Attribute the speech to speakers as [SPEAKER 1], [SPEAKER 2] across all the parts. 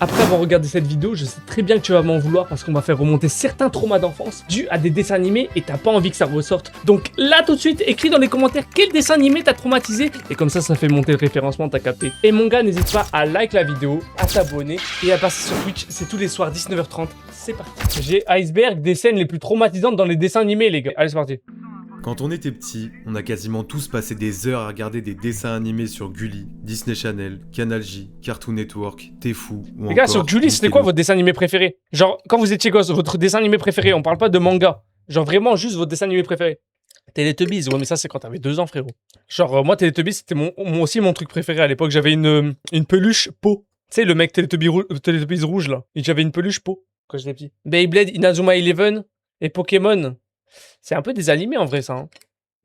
[SPEAKER 1] Après avoir regardé cette vidéo, je sais très bien que tu vas m'en vouloir parce qu'on va faire remonter certains traumas d'enfance dus à des dessins animés et t'as pas envie que ça ressorte. Donc là tout de suite, écris dans les commentaires quel dessin animé t'a traumatisé et comme ça fait monter le référencement, t'as capté. Et mon gars, n'hésite pas à like la vidéo, à t'abonner et à passer sur Twitch, c'est tous les soirs 19h30, c'est parti. J'ai Iceberg des scènes les plus traumatisantes dans les dessins animés les gars. Allez c'est parti.
[SPEAKER 2] Quand on était petit, on a quasiment tous passé des heures à regarder des dessins animés sur Gulli, Disney Channel, Canal J, Cartoon Network, Tfou ou
[SPEAKER 1] Les gars,
[SPEAKER 2] encore
[SPEAKER 1] sur Gulli, c'était quoi
[SPEAKER 2] Nickelodeon.
[SPEAKER 1] votre dessin animé préféré? Genre, quand vous étiez gosse, votre dessin animé préféré, on parle pas de manga. Genre vraiment juste votre dessin animé préféré. Teletubbies, ouais mais ça c'est quand t'avais 2 ans frérot. Genre moi Teletubbies c'était aussi mon truc préféré à l'époque, j'avais une peluche peau. Tu sais le mec Teletubbies rouge là, et j'avais une peluche peau quand j'étais petit. Beyblade, Inazuma Eleven et Pokémon. C'est un peu des animés en vrai ça. Hein.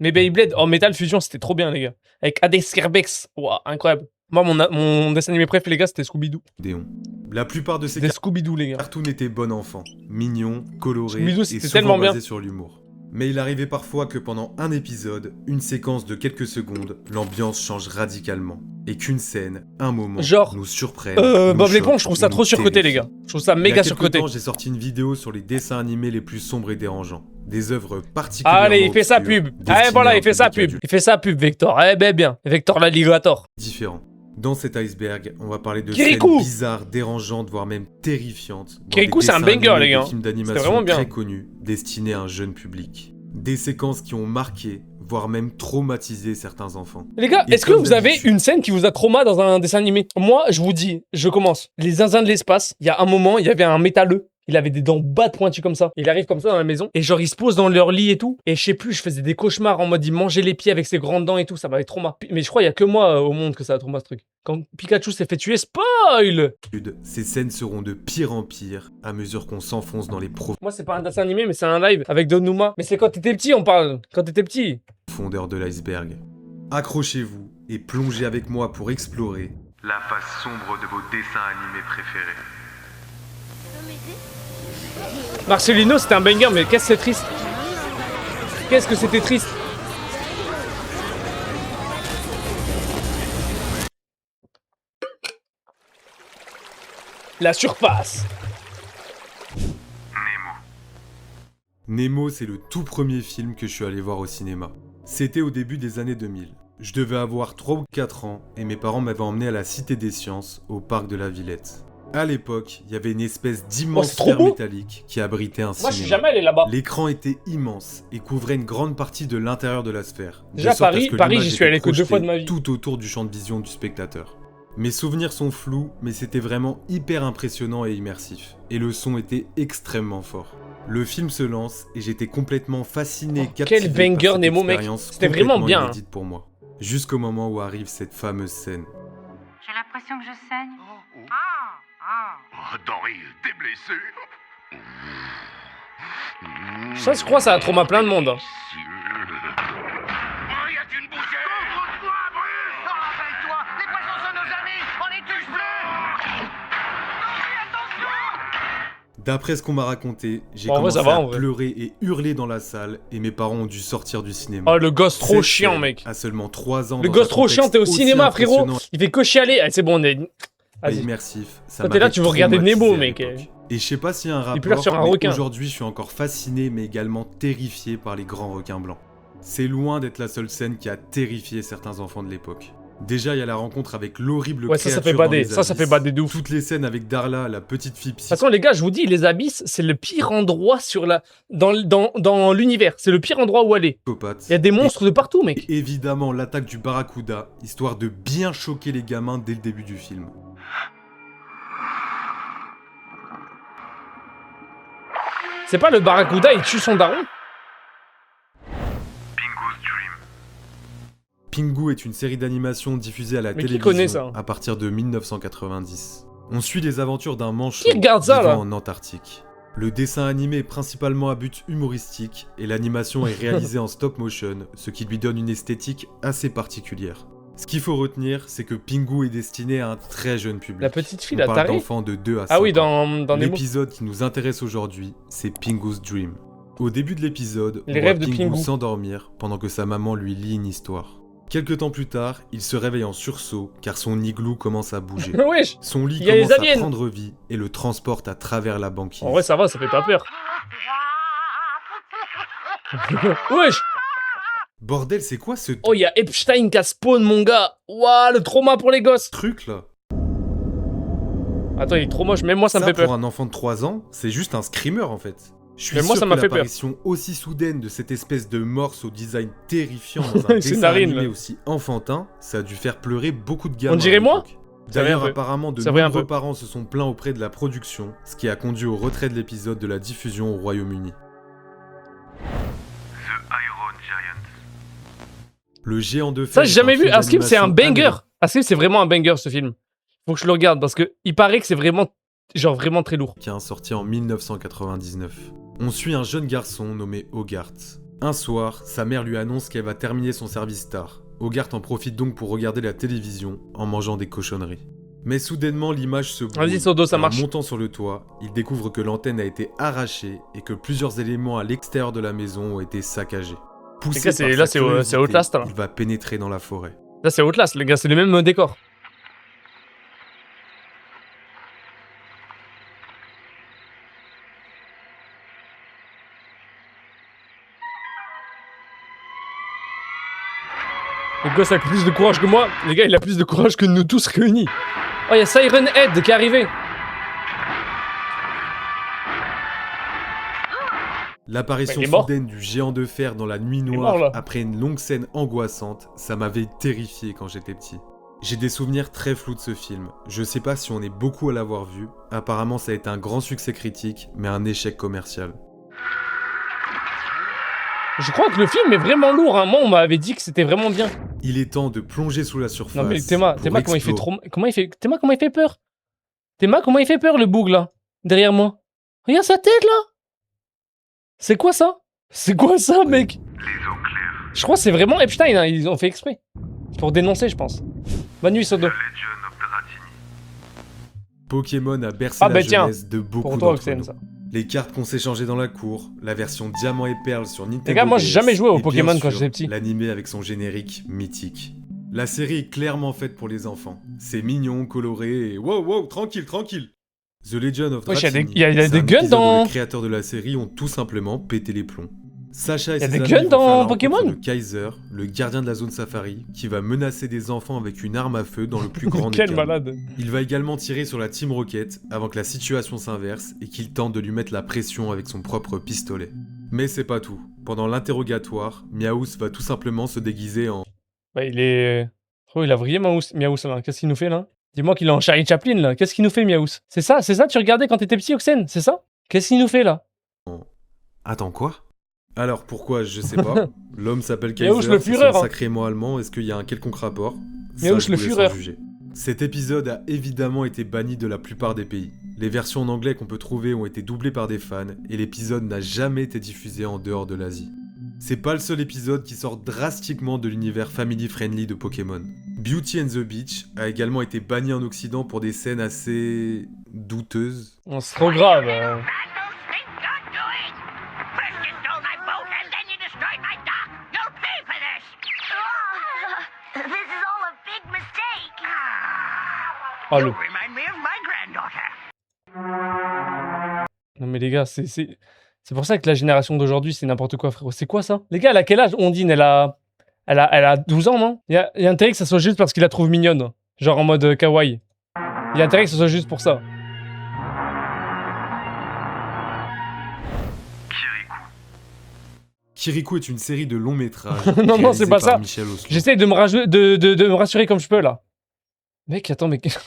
[SPEAKER 1] Mais Beyblade en Metal Fusion c'était trop bien les gars. Avec Hades Kerbex, waouh incroyable. Moi mon dessin animé préféré les gars c'était Scooby-Doo.
[SPEAKER 2] Déon. La plupart de ces
[SPEAKER 1] Des Scooby-Doo les gars.
[SPEAKER 2] cartoons étaient bon enfant, mignons, colorés
[SPEAKER 1] Scooby-Doo,
[SPEAKER 2] et
[SPEAKER 1] c'était
[SPEAKER 2] souvent
[SPEAKER 1] tellement bien.
[SPEAKER 2] basés sur l'humour. Mais il arrivait parfois que pendant un épisode, une séquence de quelques secondes, l'ambiance change radicalement. Et qu'une scène, un moment,
[SPEAKER 1] Genre,
[SPEAKER 2] nous surprenne.
[SPEAKER 1] Bob
[SPEAKER 2] nous
[SPEAKER 1] l'éponge,
[SPEAKER 2] choque
[SPEAKER 1] je trouve ça
[SPEAKER 2] ou
[SPEAKER 1] trop
[SPEAKER 2] nous
[SPEAKER 1] surcoté les
[SPEAKER 2] terrifie.
[SPEAKER 1] gars. Je trouve ça
[SPEAKER 2] Il y a
[SPEAKER 1] méga
[SPEAKER 2] quelques
[SPEAKER 1] surcoté.
[SPEAKER 2] temps, j'ai sorti une vidéo sur les dessins animés les plus sombres et dérangeants. Des œuvres particulièrement
[SPEAKER 1] Allez, il fait sa
[SPEAKER 2] obscures,
[SPEAKER 1] pub.
[SPEAKER 2] destinées
[SPEAKER 1] Allez, voilà,
[SPEAKER 2] à un
[SPEAKER 1] il fait sa
[SPEAKER 2] public
[SPEAKER 1] pub.
[SPEAKER 2] adulte.
[SPEAKER 1] Il fait sa pub, Vector. Eh ben bien. Vector l'alligator.
[SPEAKER 2] Différents. Dans cet iceberg, on va parler de
[SPEAKER 1] Kirikou.
[SPEAKER 2] scènes bizarres, dérangeantes, voire même terrifiantes. dans
[SPEAKER 1] Kirikou,
[SPEAKER 2] des
[SPEAKER 1] c'est un
[SPEAKER 2] dessins
[SPEAKER 1] banger,
[SPEAKER 2] animés,
[SPEAKER 1] les gars.
[SPEAKER 2] des films
[SPEAKER 1] C'était
[SPEAKER 2] d'animation
[SPEAKER 1] vraiment bien.
[SPEAKER 2] très connus, destinés à un jeune public. Des séquences qui ont marqué, voire même traumatisé certains enfants.
[SPEAKER 1] Les gars,
[SPEAKER 2] Et
[SPEAKER 1] est-ce que
[SPEAKER 2] comme
[SPEAKER 1] vous avez
[SPEAKER 2] d'habitude-
[SPEAKER 1] une scène qui vous a trauma dans un dessin animé? Moi, je vous dis, je commence. Les zinzins de l'espace, il y a un moment, il y avait un métalleux. Il avait des dents bas de pointues comme ça. Il arrive comme ça dans la maison. Et genre, il se pose dans leur lit et tout. Et je sais plus, je faisais des cauchemars en mode il mangeait les pieds avec ses grandes dents et tout. Ça m'avait trauma. Mais je crois qu'il y a que moi au monde que ça a trauma ce truc. Quand Pikachu s'est fait tuer, spoil!
[SPEAKER 2] Ces scènes seront de pire en pire à mesure qu'on s'enfonce dans les
[SPEAKER 1] Moi, c'est pas un dessin animé, mais c'est un live avec Donuma. Mais c'est quand t'étais petit, on parle. Quand t'étais petit.
[SPEAKER 2] profondeurs de l'iceberg. Accrochez-vous et plongez avec moi pour explorer la face sombre de vos dessins animés préférés.
[SPEAKER 1] Marcelino, c'était un banger, mais qu'est-ce que c'est triste. Qu'est-ce que c'était triste. La surface.
[SPEAKER 2] Nemo, c'est le tout premier film que je suis allé voir au cinéma. C'était au début des années 2000. Je devais avoir 3 ou 4 ans et mes parents m'avaient emmené à la Cité des Sciences, au parc de la Villette. À l'époque, il y avait une espèce d'immense
[SPEAKER 1] c'est trop
[SPEAKER 2] sphère
[SPEAKER 1] beau.
[SPEAKER 2] métallique qui abritait un
[SPEAKER 1] Moi, je suis
[SPEAKER 2] cinéma.
[SPEAKER 1] jamais allé là-bas.
[SPEAKER 2] L'écran était immense et couvrait une grande partie de l'intérieur de la sphère.
[SPEAKER 1] Déjà,
[SPEAKER 2] de sorte à
[SPEAKER 1] Paris-
[SPEAKER 2] ce que
[SPEAKER 1] Paris,
[SPEAKER 2] l'image
[SPEAKER 1] j'y suis
[SPEAKER 2] était
[SPEAKER 1] allé que 2
[SPEAKER 2] projetée
[SPEAKER 1] fois de ma vie.
[SPEAKER 2] tout autour du champ de vision du spectateur. Mes souvenirs sont flous, mais c'était vraiment hyper impressionnant et immersif. Et le son était extrêmement fort. Le film se lance et j'étais complètement fasciné,
[SPEAKER 1] quel
[SPEAKER 2] captivé par
[SPEAKER 1] banger,
[SPEAKER 2] cette
[SPEAKER 1] Nemo, mec.
[SPEAKER 2] expérience
[SPEAKER 1] C'était vraiment
[SPEAKER 2] complètement
[SPEAKER 1] bien, hein.
[SPEAKER 2] inédite pour moi. Jusqu'au moment où arrive cette fameuse scène.
[SPEAKER 3] J'ai l'impression que je saigne.
[SPEAKER 4] Oh, Dory, t'es blessé.
[SPEAKER 1] Ça, je crois, ça a trauma plein de monde. Hein.
[SPEAKER 4] Y a-t-il une bouchée?
[SPEAKER 3] Couvre-toi, Bruce! Rappelle-toi, les poissons sont nos amis! On est tous bleus! Dory, attention!
[SPEAKER 2] D'après ce qu'on m'a raconté, j'ai
[SPEAKER 1] En vrai,
[SPEAKER 2] commencé
[SPEAKER 1] ça va,
[SPEAKER 2] à
[SPEAKER 1] en vrai.
[SPEAKER 2] pleurer et hurler dans la salle et mes parents ont dû sortir du cinéma.
[SPEAKER 1] Oh, le gosse trop
[SPEAKER 2] Cette
[SPEAKER 1] chiant,
[SPEAKER 2] scène,
[SPEAKER 1] mec.
[SPEAKER 2] À seulement 3 ans.
[SPEAKER 1] Le
[SPEAKER 2] dans
[SPEAKER 1] gosse
[SPEAKER 2] un
[SPEAKER 1] trop chiant,
[SPEAKER 2] contexte
[SPEAKER 1] t'es au
[SPEAKER 2] aussi
[SPEAKER 1] cinéma, frérot.
[SPEAKER 2] impressionnant
[SPEAKER 1] Il fait que chialer. Ah, c'est bon, on est.
[SPEAKER 2] et
[SPEAKER 1] Vas-y.
[SPEAKER 2] immersif, ça
[SPEAKER 1] Toi, t'es là,
[SPEAKER 2] m'avait
[SPEAKER 1] tu veux regarder
[SPEAKER 2] traumatisé
[SPEAKER 1] Nemo,
[SPEAKER 2] à
[SPEAKER 1] mec.
[SPEAKER 2] l'époque. Et je sais pas s'il y a un rapport,
[SPEAKER 1] pleure sur un
[SPEAKER 2] mais
[SPEAKER 1] requin.
[SPEAKER 2] aujourd'hui je suis encore fasciné mais également terrifié par les grands requins blancs. C'est loin d'être la seule scène qui a terrifié certains enfants de l'époque. Déjà il y a la rencontre avec l'horrible
[SPEAKER 1] Ouais, ça
[SPEAKER 2] créature
[SPEAKER 1] fait
[SPEAKER 2] dans
[SPEAKER 1] bader.
[SPEAKER 2] les
[SPEAKER 1] Ça fait
[SPEAKER 2] abysses.
[SPEAKER 1] bader de ouf. De
[SPEAKER 2] Toutes les scènes avec Darla, la petite fille
[SPEAKER 1] toute façon, les gars, je vous dis, les abysses, c'est le pire endroit sur la. Dans l'univers. C'est le pire endroit où aller.
[SPEAKER 2] psychopathe.
[SPEAKER 1] Il y a des monstres de partout, mec.
[SPEAKER 2] Et évidemment l'attaque du barracuda, histoire de bien choquer les gamins dès le début du film.
[SPEAKER 1] C'est pas le barracuda, il tue son daron?
[SPEAKER 2] Pingu est une série d'animation diffusée à la
[SPEAKER 1] Mais qui
[SPEAKER 2] télévision
[SPEAKER 1] connaît ça
[SPEAKER 2] à partir de 1990. On suit les aventures d'un manchot
[SPEAKER 1] Qui regarde ça,
[SPEAKER 2] vivant
[SPEAKER 1] là
[SPEAKER 2] en Antarctique. Le dessin animé est principalement à but humoristique et l'animation est réalisée en stop motion, ce qui lui donne une esthétique assez particulière. Ce qu'il faut retenir, c'est que Pingu est destiné à un très jeune public.
[SPEAKER 1] La petite fille,
[SPEAKER 2] On
[SPEAKER 1] la
[SPEAKER 2] parle
[SPEAKER 1] tarée.
[SPEAKER 2] d'enfants de 2 à 5
[SPEAKER 1] Ah oui,
[SPEAKER 2] ans.
[SPEAKER 1] dans Nemo.
[SPEAKER 2] L'épisode qui nous intéresse aujourd'hui, c'est Pingu's Dream. Au début de l'épisode, on
[SPEAKER 1] Les
[SPEAKER 2] voit
[SPEAKER 1] rêves de
[SPEAKER 2] Pingu
[SPEAKER 1] Pingu.
[SPEAKER 2] s'endormir pendant que sa maman lui lit une histoire. Quelques temps plus tard, il se réveille en sursaut car son igloo commence à bouger.
[SPEAKER 1] Wesh.
[SPEAKER 2] Son lit
[SPEAKER 1] Il y a les
[SPEAKER 2] commence à
[SPEAKER 1] aliens.
[SPEAKER 2] prendre vie et le transporte à travers la banquise.
[SPEAKER 1] En vrai, ça va, ça fait pas peur. Wesh.
[SPEAKER 2] Bordel, c'est quoi ce
[SPEAKER 1] Oh, il y a Epstein qui a spawn, mon gars. Waouh, le trauma pour les gosses.
[SPEAKER 2] truc là?
[SPEAKER 1] Attends, il est trop moche. Même moi, ça me fait
[SPEAKER 2] Pour
[SPEAKER 1] peur.
[SPEAKER 2] un enfant de 3 ans, c'est juste un screamer en fait. Je suis
[SPEAKER 1] Mais moi,
[SPEAKER 2] sûr
[SPEAKER 1] ça m'a
[SPEAKER 2] que
[SPEAKER 1] fait peur.
[SPEAKER 2] l'apparition aussi soudaine de cette espèce de morse au design terrifiant dans un
[SPEAKER 1] C'est
[SPEAKER 2] dessin
[SPEAKER 1] narine,
[SPEAKER 2] animé
[SPEAKER 1] là.
[SPEAKER 2] aussi enfantin, ça a dû faire pleurer beaucoup de gamins.
[SPEAKER 1] On dirait
[SPEAKER 2] à
[SPEAKER 1] moi?
[SPEAKER 2] l'époque.
[SPEAKER 1] Ça va un
[SPEAKER 2] D'ailleurs,
[SPEAKER 1] peu.
[SPEAKER 2] apparemment, de
[SPEAKER 1] Ça va un
[SPEAKER 2] nombreux
[SPEAKER 1] peu.
[SPEAKER 2] parents se sont plaints auprès de la production, ce qui a conduit au retrait de l'épisode de la diffusion au Royaume-Uni. Le géant de fer.
[SPEAKER 1] Ça, j'ai
[SPEAKER 2] est
[SPEAKER 1] jamais
[SPEAKER 2] un
[SPEAKER 1] vu.
[SPEAKER 2] film
[SPEAKER 1] Askim, c'est un
[SPEAKER 2] d'animation
[SPEAKER 1] banger.
[SPEAKER 2] américain.
[SPEAKER 1] Askim, c'est vraiment un banger, ce film. Faut que je le regarde parce que il paraît que c'est vraiment, genre, vraiment très lourd.
[SPEAKER 2] Sorti en 1999. On suit un jeune garçon nommé Hogarth. Un soir, sa mère lui annonce qu'elle va terminer son service tard. Hogarth en profite donc pour regarder la télévision en mangeant des cochonneries. Mais soudainement, l'image se brouille.
[SPEAKER 1] Vas-y, Sodo, ça
[SPEAKER 2] Et en
[SPEAKER 1] marche.
[SPEAKER 2] montant sur le toit, il découvre que l'antenne a été arrachée et que plusieurs éléments à l'extérieur de la maison ont été saccagés. Poussé
[SPEAKER 1] Les gars, c'est-
[SPEAKER 2] par
[SPEAKER 1] là,
[SPEAKER 2] sa
[SPEAKER 1] c'est
[SPEAKER 2] curiosité,
[SPEAKER 1] Outlast, là.
[SPEAKER 2] il va pénétrer dans la forêt.
[SPEAKER 1] Là, c'est Outlast, les gars, c'est le même décor. Le gosse a plus de courage que moi. Les gars, il a plus de courage que nous tous réunis. Oh, il y a Siren Head qui est arrivé.
[SPEAKER 2] L'apparition
[SPEAKER 1] Mais il est mort.
[SPEAKER 2] soudaine du géant de fer dans la nuit
[SPEAKER 1] est
[SPEAKER 2] noire
[SPEAKER 1] mort, là.
[SPEAKER 2] après une longue scène angoissante, ça m'avait terrifié quand j'étais petit. J'ai des souvenirs très flous de ce film. Je sais pas si on est beaucoup à l'avoir vu. Apparemment, ça a été un grand succès critique, mais un échec commercial.
[SPEAKER 1] Je crois que le film est vraiment lourd. Hein. Moi, on m'avait dit que c'était vraiment bien.
[SPEAKER 2] Il est temps de plonger sous la surface.
[SPEAKER 1] Non mais Théma,
[SPEAKER 2] pour
[SPEAKER 1] Théma comment il fait
[SPEAKER 2] explorer.
[SPEAKER 1] trop... Comment il fait... Théma, comment il fait peur? Théma, comment il fait peur, le boug, là? Derrière moi. Regarde sa tête, là. C'est quoi ça? C'est quoi ça, mec? Je crois que c'est vraiment Epstein, hein. Ils ont fait exprès. Pour dénoncer, je pense. Bonne nuit, Sodo.
[SPEAKER 2] Pokémon a bercé
[SPEAKER 1] Ah
[SPEAKER 2] la
[SPEAKER 1] bah tiens,
[SPEAKER 2] jeunesse de beaucoup
[SPEAKER 1] Pour toi,
[SPEAKER 2] d'entre
[SPEAKER 1] Oxen,
[SPEAKER 2] nous.
[SPEAKER 1] ça.
[SPEAKER 2] Les cartes qu'on s'échangeait dans la cour, la version Diamant et Perle sur Nintendo
[SPEAKER 1] Les gars, moi, j'ai
[SPEAKER 2] DS,
[SPEAKER 1] jamais joué au
[SPEAKER 2] et bien
[SPEAKER 1] Pokémon quand
[SPEAKER 2] sûr,
[SPEAKER 1] j'étais petit.
[SPEAKER 2] L'animé avec son générique mythique. La série est clairement faite pour les enfants. C'est mignon, coloré et wow, wow, tranquille, tranquille. The Legend of
[SPEAKER 1] Wesh, y a des-
[SPEAKER 2] Dratini,
[SPEAKER 1] y a
[SPEAKER 2] c'est
[SPEAKER 1] des
[SPEAKER 2] un
[SPEAKER 1] guns
[SPEAKER 2] épisode
[SPEAKER 1] dans-
[SPEAKER 2] où les créateurs de la série ont tout simplement pété les plombs. Sacha et
[SPEAKER 1] Y a
[SPEAKER 2] ses
[SPEAKER 1] des
[SPEAKER 2] amis
[SPEAKER 1] guns
[SPEAKER 2] vont
[SPEAKER 1] dans
[SPEAKER 2] faire la rencontre
[SPEAKER 1] Pokémon
[SPEAKER 2] de Kaiser, le gardien de la zone safari, qui va menacer des enfants avec une arme à feu dans le plus grand des
[SPEAKER 1] Quel
[SPEAKER 2] calmes.
[SPEAKER 1] malade.
[SPEAKER 2] Il va également tirer sur la Team Rocket avant que la situation s'inverse et qu'il tente de lui mettre la pression avec son propre pistolet. Mais c'est pas tout. Pendant l'interrogatoire, Miaous va tout simplement se déguiser en...
[SPEAKER 1] Bah, il est... Oh, il a vrillé, Miaous, là. Qu'est-ce qu'il nous fait, là? Dis-moi qu'il est en Charlie Chaplin, là. Qu'est-ce qu'il nous fait, Miaous? C'est ça tu regardais quand t'étais petit, Oxen? C'est ça? Qu'est-ce qu'il nous fait, là?
[SPEAKER 2] Attends, quoi? Alors pourquoi, je sais pas. L'homme s'appelle Kaiser,
[SPEAKER 1] Miaous le
[SPEAKER 2] c'est
[SPEAKER 1] Führer,
[SPEAKER 2] son
[SPEAKER 1] hein.
[SPEAKER 2] sacrément allemand, est-ce qu'il y a un quelconque rapport? Ça,
[SPEAKER 1] Miaous
[SPEAKER 2] je
[SPEAKER 1] le
[SPEAKER 2] vous laisse en
[SPEAKER 1] Führer.
[SPEAKER 2] juger. Cet épisode a évidemment été banni de la plupart des pays. Les versions en anglais qu'on peut trouver ont été doublées par des fans, et l'épisode n'a jamais été diffusé en dehors de l'Asie. C'est pas le seul épisode qui sort drastiquement de l'univers family-friendly de Pokémon. Beauty and the Beach a également été banni en Occident pour des scènes assez... douteuses.
[SPEAKER 1] Oh, c'est trop grave.
[SPEAKER 3] That those things you're doing! First you stole my boat, and then you destroyed my dock! You'll pay for this! This is all a big mistake!
[SPEAKER 1] Oh,
[SPEAKER 3] You
[SPEAKER 1] le...
[SPEAKER 3] remind me of my granddaughter.
[SPEAKER 1] Non mais les gars, c'est pour ça que la génération d'aujourd'hui, c'est n'importe quoi, frérot. C'est quoi ça? Les gars, elle a quel âge? Ondine, elle a 12 ans, non? Il y a intérêt que ça soit juste parce qu'il la trouve mignonne. Genre en mode kawaii. Il y a intérêt que ce soit juste pour ça.
[SPEAKER 2] Kirikou est une série de longs métrages.
[SPEAKER 1] Non, non, c'est
[SPEAKER 2] réalisée
[SPEAKER 1] pas
[SPEAKER 2] par
[SPEAKER 1] ça.
[SPEAKER 2] Michel Oslo.
[SPEAKER 1] J'essaie de me rassurer comme je peux, là. Mec, attends, mais... Qu'est-ce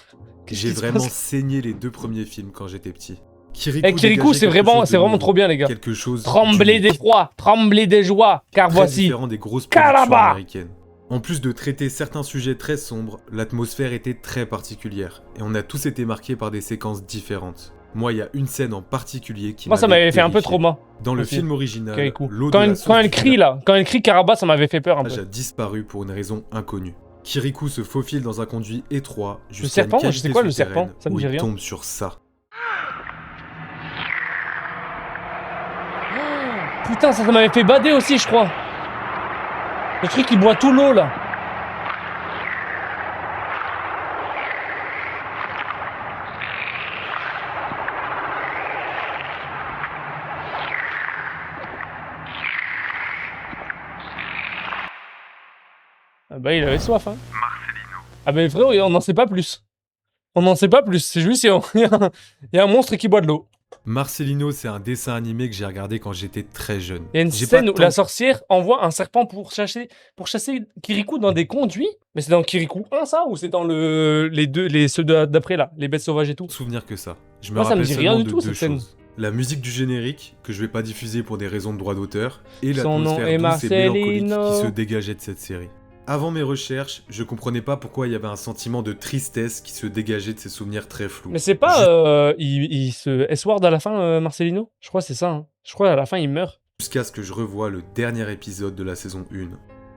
[SPEAKER 2] J'ai
[SPEAKER 1] qui se
[SPEAKER 2] vraiment
[SPEAKER 1] passe
[SPEAKER 2] saigné les 2 premiers films quand j'étais petit.
[SPEAKER 1] Kirikou,
[SPEAKER 2] dégageait
[SPEAKER 1] c'est
[SPEAKER 2] quelque
[SPEAKER 1] vraiment,
[SPEAKER 2] chose de nouveau,
[SPEAKER 1] trop bien, les gars.
[SPEAKER 2] Quelque chose
[SPEAKER 1] Tremblez
[SPEAKER 2] d'unique,
[SPEAKER 1] d'effroi, tremblez de joie, car
[SPEAKER 2] très
[SPEAKER 1] voici...
[SPEAKER 2] différent des grosses productions
[SPEAKER 1] Caraba
[SPEAKER 2] américaines. En plus de traiter certains sujets très sombres, l'atmosphère était très particulière, et on a tous été marqués par des séquences différentes. Moi, il y a une scène en particulier qui
[SPEAKER 1] Moi, ça
[SPEAKER 2] m'avait
[SPEAKER 1] m'avait fait un peu
[SPEAKER 2] terrifié.
[SPEAKER 1] trauma.
[SPEAKER 2] Dans le
[SPEAKER 1] aussi.
[SPEAKER 2] film original,
[SPEAKER 1] Kirikou.
[SPEAKER 2] l'eau
[SPEAKER 1] Quand
[SPEAKER 2] de la
[SPEAKER 1] elle
[SPEAKER 2] source du
[SPEAKER 1] crie, là, quand elle crie Caraba, ça m'avait fait peur un
[SPEAKER 2] village
[SPEAKER 1] peu.
[SPEAKER 2] a disparu pour une raison inconnue. Kirikou se faufile dans un conduit étroit jusqu'à
[SPEAKER 1] serpent,
[SPEAKER 2] une
[SPEAKER 1] je
[SPEAKER 2] cavité
[SPEAKER 1] sais quoi, le
[SPEAKER 2] souterraine
[SPEAKER 1] serpent Ça me
[SPEAKER 2] où
[SPEAKER 1] dit
[SPEAKER 2] il
[SPEAKER 1] rien.
[SPEAKER 2] tombe sur ça.
[SPEAKER 1] Putain, ça m'avait fait bader aussi, je crois. Le truc qui boit tout l'eau, là. Ah bah, il avait soif, hein.
[SPEAKER 4] Marcelino.
[SPEAKER 1] Ah mais frérot, on n'en sait pas plus. On n'en sait pas plus, c'est juste il y a un monstre qui boit de l'eau.
[SPEAKER 2] Marcelino, c'est un dessin animé que j'ai regardé quand j'étais très jeune.
[SPEAKER 1] Il y a une
[SPEAKER 2] J'ai
[SPEAKER 1] scène
[SPEAKER 2] pas
[SPEAKER 1] où
[SPEAKER 2] tant-
[SPEAKER 1] la sorcière envoie un serpent pour chasser Kirikou dans des conduits. Mais c'est dans Kirikou 1 ça ou c'est dans ceux d'après là, les bêtes sauvages et tout.
[SPEAKER 2] souvenir que ça. Je me
[SPEAKER 1] Moi, ça me
[SPEAKER 2] rappelle
[SPEAKER 1] dit
[SPEAKER 2] seulement
[SPEAKER 1] rien du
[SPEAKER 2] de
[SPEAKER 1] tout,
[SPEAKER 2] deux
[SPEAKER 1] cette scène.
[SPEAKER 2] choses. La musique du générique, que je vais pas diffuser pour des raisons de droit d'auteur, et
[SPEAKER 1] Son nom
[SPEAKER 2] l'atmosphère
[SPEAKER 1] est
[SPEAKER 2] douce et mélancolique
[SPEAKER 1] Marcelino.
[SPEAKER 2] qui se dégageait de cette série. Avant mes recherches, je comprenais pas pourquoi il y avait un sentiment de tristesse qui se dégageait de ces souvenirs très flous.
[SPEAKER 1] Mais c'est pas il se S-word à la fin Marcelino. Je crois que c'est ça. Hein. Je crois à la fin il meurt.
[SPEAKER 2] Jusqu'à ce que je revoie le dernier épisode de la saison 1.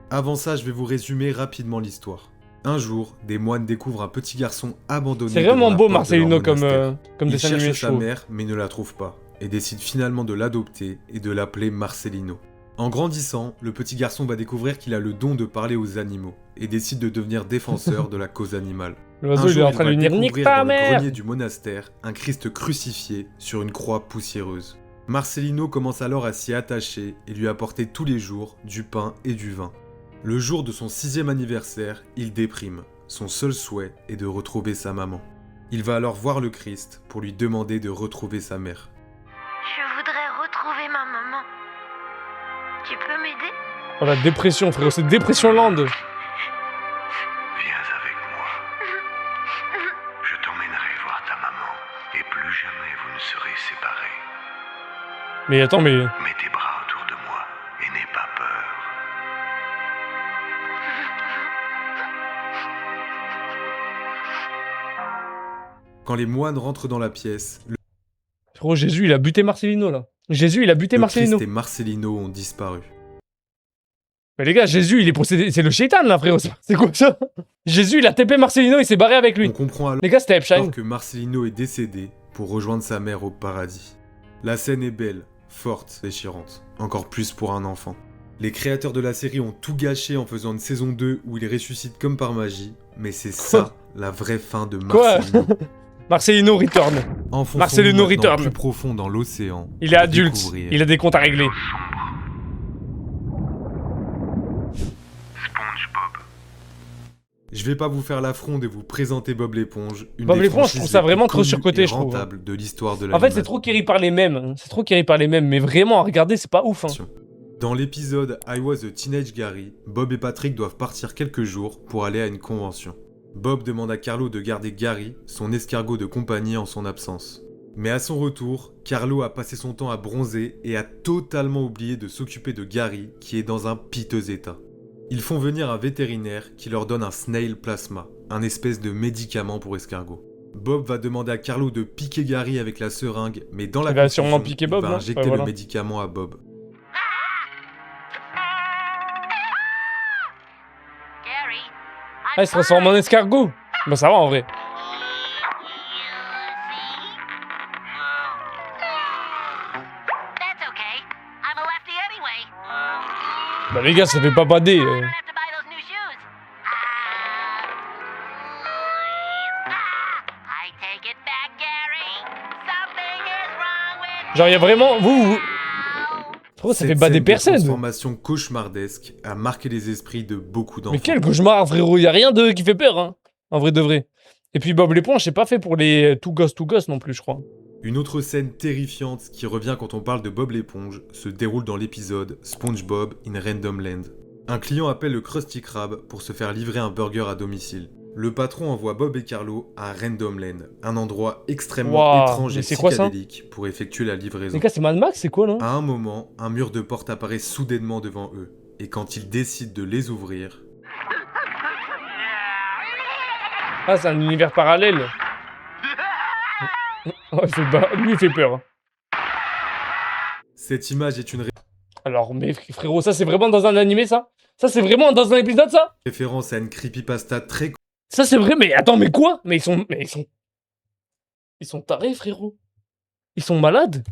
[SPEAKER 2] Avant ça, je vais vous résumer rapidement l'histoire. Un jour, des moines découvrent un petit garçon abandonné.
[SPEAKER 1] C'est vraiment
[SPEAKER 2] devant la
[SPEAKER 1] beau
[SPEAKER 2] porte de
[SPEAKER 1] Marcelino
[SPEAKER 2] leur
[SPEAKER 1] comme
[SPEAKER 2] monastère.
[SPEAKER 1] comme
[SPEAKER 2] Il
[SPEAKER 1] dessin
[SPEAKER 2] cherche
[SPEAKER 1] animé, je
[SPEAKER 2] sa
[SPEAKER 1] trouve.
[SPEAKER 2] mère, mais ne la trouve pas, et décide finalement de l'adopter et de l'appeler Marcelino. En grandissant, le petit garçon va découvrir qu'il a le don de parler aux animaux, et décide de devenir défenseur de la cause animale.
[SPEAKER 1] L'oiseau
[SPEAKER 2] Un
[SPEAKER 1] il est
[SPEAKER 2] jour,
[SPEAKER 1] en train de
[SPEAKER 2] va
[SPEAKER 1] lui dire nique
[SPEAKER 2] découvrir
[SPEAKER 1] ta
[SPEAKER 2] dans le
[SPEAKER 1] mère.
[SPEAKER 2] grenier du monastère un Christ crucifié sur une croix poussiéreuse. Marcelino commence alors à s'y attacher et lui apporter tous les jours du pain et du vin. Le jour de son 6e anniversaire, il déprime. Son seul souhait est de retrouver sa maman. Il va alors voir le Christ pour lui demander de retrouver sa mère.
[SPEAKER 3] Je voudrais retrouver ma maman. Tu peux m'aider?
[SPEAKER 1] Oh la dépression frérot, c'est dépression land.
[SPEAKER 4] Viens avec moi. Je t'emmènerai voir ta maman. Et plus jamais vous ne serez séparés.
[SPEAKER 1] Mais attends mais
[SPEAKER 4] Mets tes bras autour de moi et n'aie pas peur.
[SPEAKER 2] Quand les moines rentrent dans la pièce, le
[SPEAKER 1] frérot Jésus il a buté Marcelino là. Jésus il a buté Marcelino.
[SPEAKER 2] Christ et Marcelino ont disparu.
[SPEAKER 1] Mais les gars, Jésus il est possédé, c'est le shaitan là frérot. C'est quoi ça? Jésus il a TP Marcelino, il s'est barré avec lui.
[SPEAKER 2] On comprend alors
[SPEAKER 1] Les gars c'était Epstein.
[SPEAKER 2] que Marcelino est décédé pour rejoindre sa mère au paradis. La scène est belle, forte, déchirante. Encore plus pour un enfant. Les créateurs de la série ont tout gâché en faisant une saison 2 où il ressuscite comme par magie, mais c'est ça la vraie fin de
[SPEAKER 1] Quoi?
[SPEAKER 2] Marcelino.
[SPEAKER 1] Marcelino return.
[SPEAKER 2] Enfonçons-nous
[SPEAKER 1] Marcelino
[SPEAKER 2] maintenant
[SPEAKER 1] return.
[SPEAKER 2] plus profond dans l'océan.
[SPEAKER 1] Il est
[SPEAKER 2] pour
[SPEAKER 1] adulte,
[SPEAKER 2] découvrir
[SPEAKER 1] il a des comptes à régler.
[SPEAKER 4] SpongeBob.
[SPEAKER 2] Je vais pas vous faire l'affront de vous présenter Bob l'éponge. Une
[SPEAKER 1] Bob
[SPEAKER 2] des
[SPEAKER 1] l'éponge, je
[SPEAKER 2] franchises
[SPEAKER 1] trouve ça
[SPEAKER 2] les plus
[SPEAKER 1] vraiment trop
[SPEAKER 2] connues
[SPEAKER 1] surcoté,
[SPEAKER 2] et
[SPEAKER 1] je trouve.
[SPEAKER 2] rentable de l'histoire de
[SPEAKER 1] En fait,
[SPEAKER 2] l'animation.
[SPEAKER 1] c'est trop Kerry par les mêmes. Hein. C'est trop Kerry par les mêmes, mais vraiment à regarder, c'est pas ouf. Hein.
[SPEAKER 2] Dans l'épisode I Was a Teenage Gary, Bob et Patrick doivent partir quelques jours pour aller à une convention. Bob demande à Carlo de garder Gary, son escargot de compagnie en son absence. Mais à son retour, Carlo a passé son temps à bronzer et a totalement oublié de s'occuper de Gary, qui est dans un piteux état. Ils font venir un vétérinaire qui leur donne un snail plasma, un espèce de médicament pour escargot. Bob va demander à Carlo de piquer Gary avec la seringue, mais dans la
[SPEAKER 1] Il va
[SPEAKER 2] confusion,
[SPEAKER 1] sûrement piquer Bob,
[SPEAKER 2] il va
[SPEAKER 1] non
[SPEAKER 2] injecter
[SPEAKER 1] Ouais, voilà.
[SPEAKER 2] le médicament à Bob.
[SPEAKER 3] Gary,
[SPEAKER 1] Ah, il se transforme en escargot. Bah ça va en vrai.
[SPEAKER 3] That's okay. I'm a lefty anyway.
[SPEAKER 1] Bah les gars, ça fait pas bader.
[SPEAKER 3] I don't have to buy those new shoes. I take it back, Gary. Something is wrong with
[SPEAKER 1] Genre, il y a vraiment... Vous... Frérot, ça
[SPEAKER 2] Cette
[SPEAKER 1] fait bader
[SPEAKER 2] scène de
[SPEAKER 1] personne.
[SPEAKER 2] transformation cauchemardesque a marqué les esprits de beaucoup d'enfants.
[SPEAKER 1] Mais quel cauchemar, frérot. Il y a rien de qui fait peur, hein. En vrai de vrai. Et puis Bob l'éponge, c'est pas fait pour les tout gosse non plus, je crois.
[SPEAKER 2] Une autre scène terrifiante qui revient quand on parle de Bob l'éponge se déroule dans l'épisode SpongeBob in Random Land. Un client appelle le Krusty Krab pour se faire livrer un burger à domicile. Le patron envoie Bob et Carlo à Random Land, un endroit extrêmement
[SPEAKER 1] Waouh,
[SPEAKER 2] étrange
[SPEAKER 1] mais
[SPEAKER 2] et
[SPEAKER 1] c'est quoi ça
[SPEAKER 2] psychédélique pour effectuer la livraison.
[SPEAKER 1] Les gars, c'est Mad Max, c'est quoi, là?
[SPEAKER 2] À un moment, un mur de porte apparaît soudainement devant eux, et quand ils décident de les ouvrir,
[SPEAKER 1] Ah, c'est un univers parallèle. Ouais, lui, il fait peur. Hein.
[SPEAKER 2] cette image est une
[SPEAKER 1] Alors, mais frérot, ça, c'est vraiment dans un animé, ça? Ça, c'est vraiment dans un épisode, ça?
[SPEAKER 2] référence à une creepypasta très
[SPEAKER 1] Ça, c'est vrai, mais attends, mais quoi? Mais ils sont... Ils sont tarés, frérot. Ils sont malades.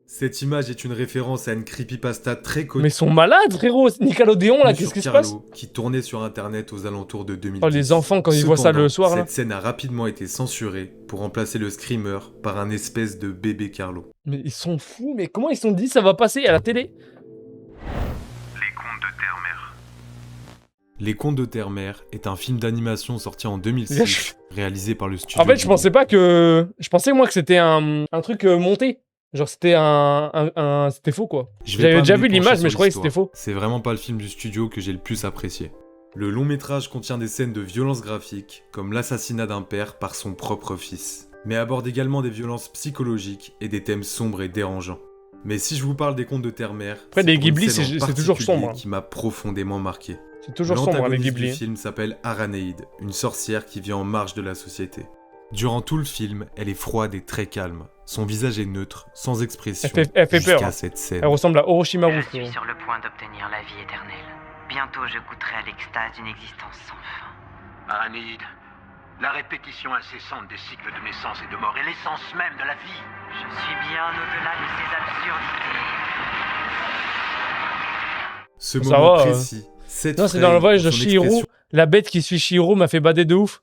[SPEAKER 2] Cette image est une référence à une creepypasta très connue
[SPEAKER 1] Mais ils sont malades, frérot. Nickelodeon, là, qu'est-ce
[SPEAKER 2] sur
[SPEAKER 1] qui se passe?
[SPEAKER 2] Carlo, qui tournait sur internet aux alentours de 2010.
[SPEAKER 1] Oh, les enfants, quand ils voient ça le soir, là.
[SPEAKER 2] Cette scène a rapidement été censurée pour remplacer le screamer par un espèce de bébé Carlo.
[SPEAKER 1] Mais ils sont fous, mais comment ils se sont dit ça va passer à la télé?
[SPEAKER 4] Les contes de
[SPEAKER 2] Les Contes de Terre-Mère est un film d'animation sorti en 2006,
[SPEAKER 1] Yes.
[SPEAKER 2] réalisé par le studio
[SPEAKER 1] En fait, je
[SPEAKER 2] Ghibli.
[SPEAKER 1] pensais pas que. Je pensais, moi, que c'était un truc monté. Genre, c'était c'était faux, quoi.
[SPEAKER 2] Je vais
[SPEAKER 1] J'avais
[SPEAKER 2] pas
[SPEAKER 1] déjà
[SPEAKER 2] me
[SPEAKER 1] vu
[SPEAKER 2] pencher
[SPEAKER 1] l'image,
[SPEAKER 2] sur
[SPEAKER 1] mais je croyais que
[SPEAKER 2] l'histoire.
[SPEAKER 1] c'était faux.
[SPEAKER 2] C'est vraiment pas le film du studio que j'ai le plus apprécié. Le long métrage contient des scènes de violence graphique, comme l'assassinat d'un père par son propre fils, mais aborde également des violences psychologiques et des thèmes sombres et dérangeants. Mais si je vous parle des Contes de Terre-Mère,
[SPEAKER 1] Après,
[SPEAKER 2] c'est
[SPEAKER 1] les
[SPEAKER 2] pour une
[SPEAKER 1] Ghibli,
[SPEAKER 2] scène en
[SPEAKER 1] c'est toujours
[SPEAKER 2] particulier
[SPEAKER 1] sombre, hein.
[SPEAKER 2] qui m'a profondément marqué.
[SPEAKER 1] C'est toujours sombre, hein, les
[SPEAKER 2] L'antagoniste du
[SPEAKER 1] Ghibli.
[SPEAKER 2] film s'appelle Aranéide, une sorcière qui vit en marge de la société. Durant tout le film, elle est froide et très calme. Son visage est neutre, sans expression,
[SPEAKER 1] Elle fait peur,
[SPEAKER 2] jusqu'à
[SPEAKER 1] hein.
[SPEAKER 2] cette scène.
[SPEAKER 1] Elle ressemble à Orochimaru,
[SPEAKER 5] Je
[SPEAKER 1] frérot.
[SPEAKER 5] suis sur le point d'obtenir la vie éternelle. Bientôt, je goûterai à l'extase d'une existence sans fin.
[SPEAKER 4] Aranéide, la répétition incessante des cycles de naissance et de mort est l'essence même de la vie.
[SPEAKER 5] Je suis bien au-delà de ces absurdités.
[SPEAKER 2] Ce
[SPEAKER 1] Ça
[SPEAKER 2] moment
[SPEAKER 1] va,
[SPEAKER 2] précis, cette
[SPEAKER 1] Non, c'est dans le
[SPEAKER 2] frame,
[SPEAKER 1] voyage de
[SPEAKER 2] son
[SPEAKER 1] Chihiro.
[SPEAKER 2] expression
[SPEAKER 1] La bête qui suit Chihiro m'a fait bader de ouf.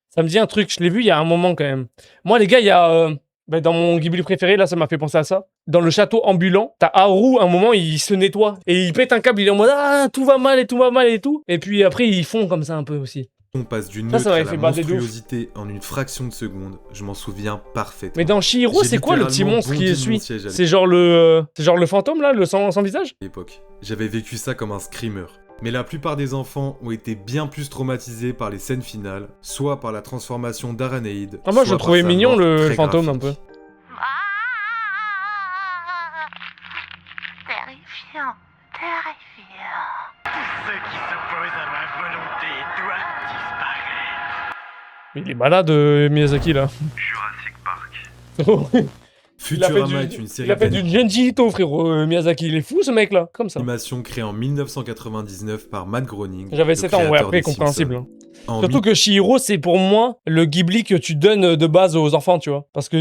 [SPEAKER 1] Ça me dit un truc, je l'ai vu il y a un moment quand même. Moi, les gars, il y a. Dans mon Ghibli préféré, là, ça m'a fait penser à ça. Dans le château ambulant, t'as Haru, à un moment, il se nettoie. Et il pète un câble, il est en mode ah, tout va mal et tout va mal et tout. Et puis après, ils font comme ça un peu aussi.
[SPEAKER 2] passe d'une
[SPEAKER 1] Ça
[SPEAKER 2] neutre à
[SPEAKER 1] m'avait
[SPEAKER 2] la
[SPEAKER 1] fait bader de ouf.
[SPEAKER 2] monstruosité en une fraction de seconde, je m'en souviens parfaitement.
[SPEAKER 1] Mais dans Chihiro,
[SPEAKER 2] J'ai
[SPEAKER 1] c'est quoi le petit
[SPEAKER 2] littéralement
[SPEAKER 1] monstre qui
[SPEAKER 2] bondi
[SPEAKER 1] le
[SPEAKER 2] de
[SPEAKER 1] suit
[SPEAKER 2] mon siège à
[SPEAKER 1] C'est genre le fantôme là, le sans visage
[SPEAKER 2] À l'époque, j'avais vécu ça comme un screamer. Mais la plupart des enfants ont été bien plus traumatisés par les scènes finales, soit par la transformation d'Aranéide.
[SPEAKER 1] Ah, moi, je
[SPEAKER 2] soit
[SPEAKER 1] le trouvais
[SPEAKER 2] par sa
[SPEAKER 1] mignon,
[SPEAKER 2] mort
[SPEAKER 1] le
[SPEAKER 2] très
[SPEAKER 1] fantôme, un
[SPEAKER 2] graphique.
[SPEAKER 3] Terrifiant, terrifiant.
[SPEAKER 4] Tous ceux qui s'opposent à ma volonté doivent disparaître.
[SPEAKER 1] Mais il est malade, Miyazaki là.
[SPEAKER 4] Jurassic Park.
[SPEAKER 2] Futurama est une série
[SPEAKER 1] il a fait du Genji Ito, frérot. Miyazaki, il est fou ce mec là, comme ça.
[SPEAKER 2] d'animation créée en 1999 par Matt Groening.
[SPEAKER 1] J'avais
[SPEAKER 2] le
[SPEAKER 1] 7 ans, ouais,
[SPEAKER 2] créateur
[SPEAKER 1] après
[SPEAKER 2] des
[SPEAKER 1] compréhensible.
[SPEAKER 2] Simpsons.
[SPEAKER 1] hein.
[SPEAKER 2] En
[SPEAKER 1] Surtout que Chihiro, c'est pour moi le Ghibli que tu donnes de base aux enfants, tu vois. Parce que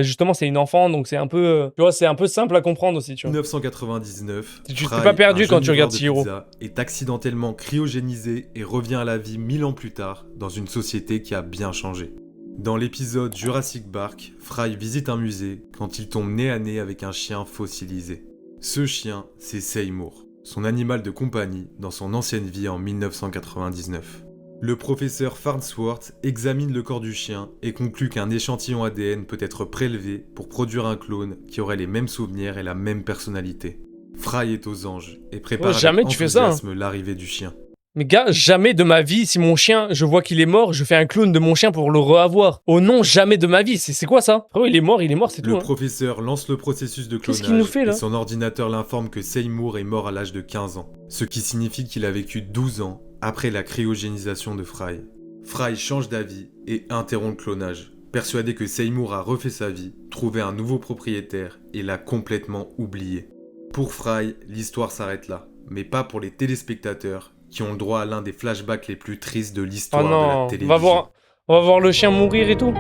[SPEAKER 1] justement, c'est une enfant, donc c'est un peu, tu vois, c'est un peu simple à comprendre aussi, tu vois.
[SPEAKER 2] 1999,
[SPEAKER 1] Tu t'es
[SPEAKER 2] Fry,
[SPEAKER 1] pas perdu
[SPEAKER 2] un
[SPEAKER 1] quand
[SPEAKER 2] jeune
[SPEAKER 1] tu regardes
[SPEAKER 2] livreur de
[SPEAKER 1] Chihiro.
[SPEAKER 2] pizza, est accidentellement cryogénisé et revient à la vie 1000 ans plus tard dans une société qui a bien changé. Dans l'épisode Jurassic Park, Fry visite un musée quand il tombe nez à nez avec un chien fossilisé. Ce chien, c'est Seymour, son animal de compagnie dans son ancienne vie en 1999. Le professeur Farnsworth examine le corps du chien et conclut qu'un échantillon ADN peut être prélevé pour produire un clone qui aurait les mêmes souvenirs et la même personnalité. Fry est aux anges et prépare
[SPEAKER 1] Ouais, jamais
[SPEAKER 2] avec
[SPEAKER 1] tu fais ça, hein.
[SPEAKER 2] enthousiasme l'arrivée du chien.
[SPEAKER 1] Mais gars, jamais de ma vie, si mon chien, je vois qu'il est mort, je fais un clone de mon chien pour le reavoir. Oh non, jamais de ma vie. C'est quoi ça? Frérot, il est mort, c'est tout.
[SPEAKER 2] Le
[SPEAKER 1] hein.
[SPEAKER 2] professeur lance le processus de
[SPEAKER 1] Qu'est-ce
[SPEAKER 2] clonage
[SPEAKER 1] qu'il nous fait, là
[SPEAKER 2] et son ordinateur l'informe que Seymour est mort à l'âge de 15 ans, ce qui signifie qu'il a vécu 12 ans après la cryogénisation de Fry. Fry change d'avis et interrompt le clonage, persuadé que Seymour a refait sa vie, trouvé un nouveau propriétaire et l'a complètement oublié. Pour Fry, l'histoire s'arrête là, mais pas pour les téléspectateurs qui ont le droit à l'un des flashbacks les plus tristes de
[SPEAKER 1] Oh
[SPEAKER 2] l'histoire de
[SPEAKER 1] non,
[SPEAKER 2] la télévision.
[SPEAKER 1] on va voir le chien mourir et tout.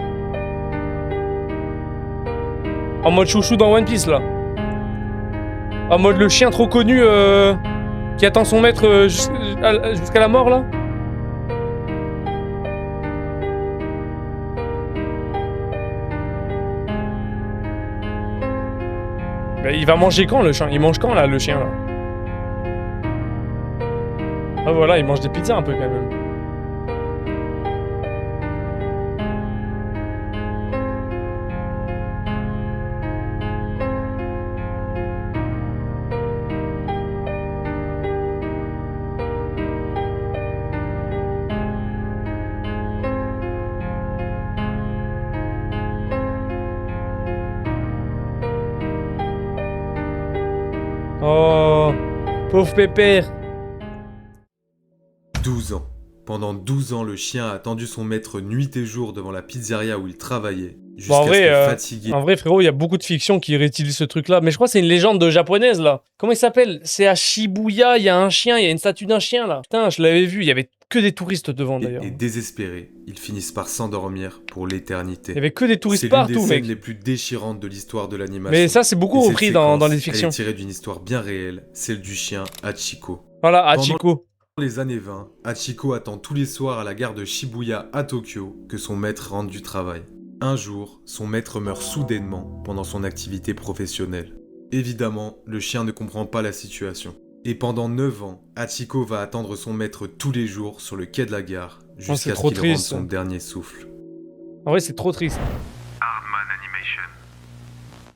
[SPEAKER 1] En mode chouchou dans One Piece là. En mode le chien trop connu qui attend son maître jusqu'à la mort là. Mais il va manger quand le chien? Il mange quand là le chien là? Ah voilà, il mange des pizzas un peu quand même. Oh, pauvre pépère.
[SPEAKER 2] 12 ans. Pendant 12 ans, le chien a attendu son maître nuit et jour devant la pizzeria où il travaillait, jusqu'à
[SPEAKER 1] en vrai,
[SPEAKER 2] ce que fatigué...
[SPEAKER 1] En vrai, frérot, il y a beaucoup de fiction qui réutilisent ce truc-là. Mais je crois que c'est une légende japonaise, là. Comment il s'appelle? C'est à Shibuya, il y a un chien, il y a une statue d'un chien, là. Putain, je l'avais vu, il y avait que des touristes devant, d'ailleurs.
[SPEAKER 2] et désespérés, ils finissent par s'endormir pour l'éternité.
[SPEAKER 1] Il y avait que des touristes
[SPEAKER 2] C'est l'une des
[SPEAKER 1] partout,
[SPEAKER 2] scènes
[SPEAKER 1] mec.
[SPEAKER 2] les plus déchirantes de l'histoire de l'animation.
[SPEAKER 1] Mais ça, c'est beaucoup
[SPEAKER 2] Et cette
[SPEAKER 1] repris dans
[SPEAKER 2] séquence,
[SPEAKER 1] les
[SPEAKER 2] Elle
[SPEAKER 1] fictions.
[SPEAKER 2] est tirée d'une histoire bien réelle, celle du chien Hachiko.
[SPEAKER 1] Voilà,
[SPEAKER 2] Pendant-
[SPEAKER 1] Hachiko.
[SPEAKER 2] Dans les années 20, Hachiko attend tous les soirs à la gare de Shibuya à Tokyo que son maître rentre du travail. Un jour, son maître meurt soudainement pendant son activité professionnelle. Évidemment, le chien ne comprend pas la situation. Et pendant 9 ans, Hachiko va attendre son maître tous les jours sur le quai de la gare,
[SPEAKER 1] c'est
[SPEAKER 2] jusqu'à ce
[SPEAKER 1] trop
[SPEAKER 2] qu'il rende
[SPEAKER 1] triste.
[SPEAKER 2] son dernier souffle.
[SPEAKER 1] En vrai, c'est trop triste.
[SPEAKER 4] Hardman Animation.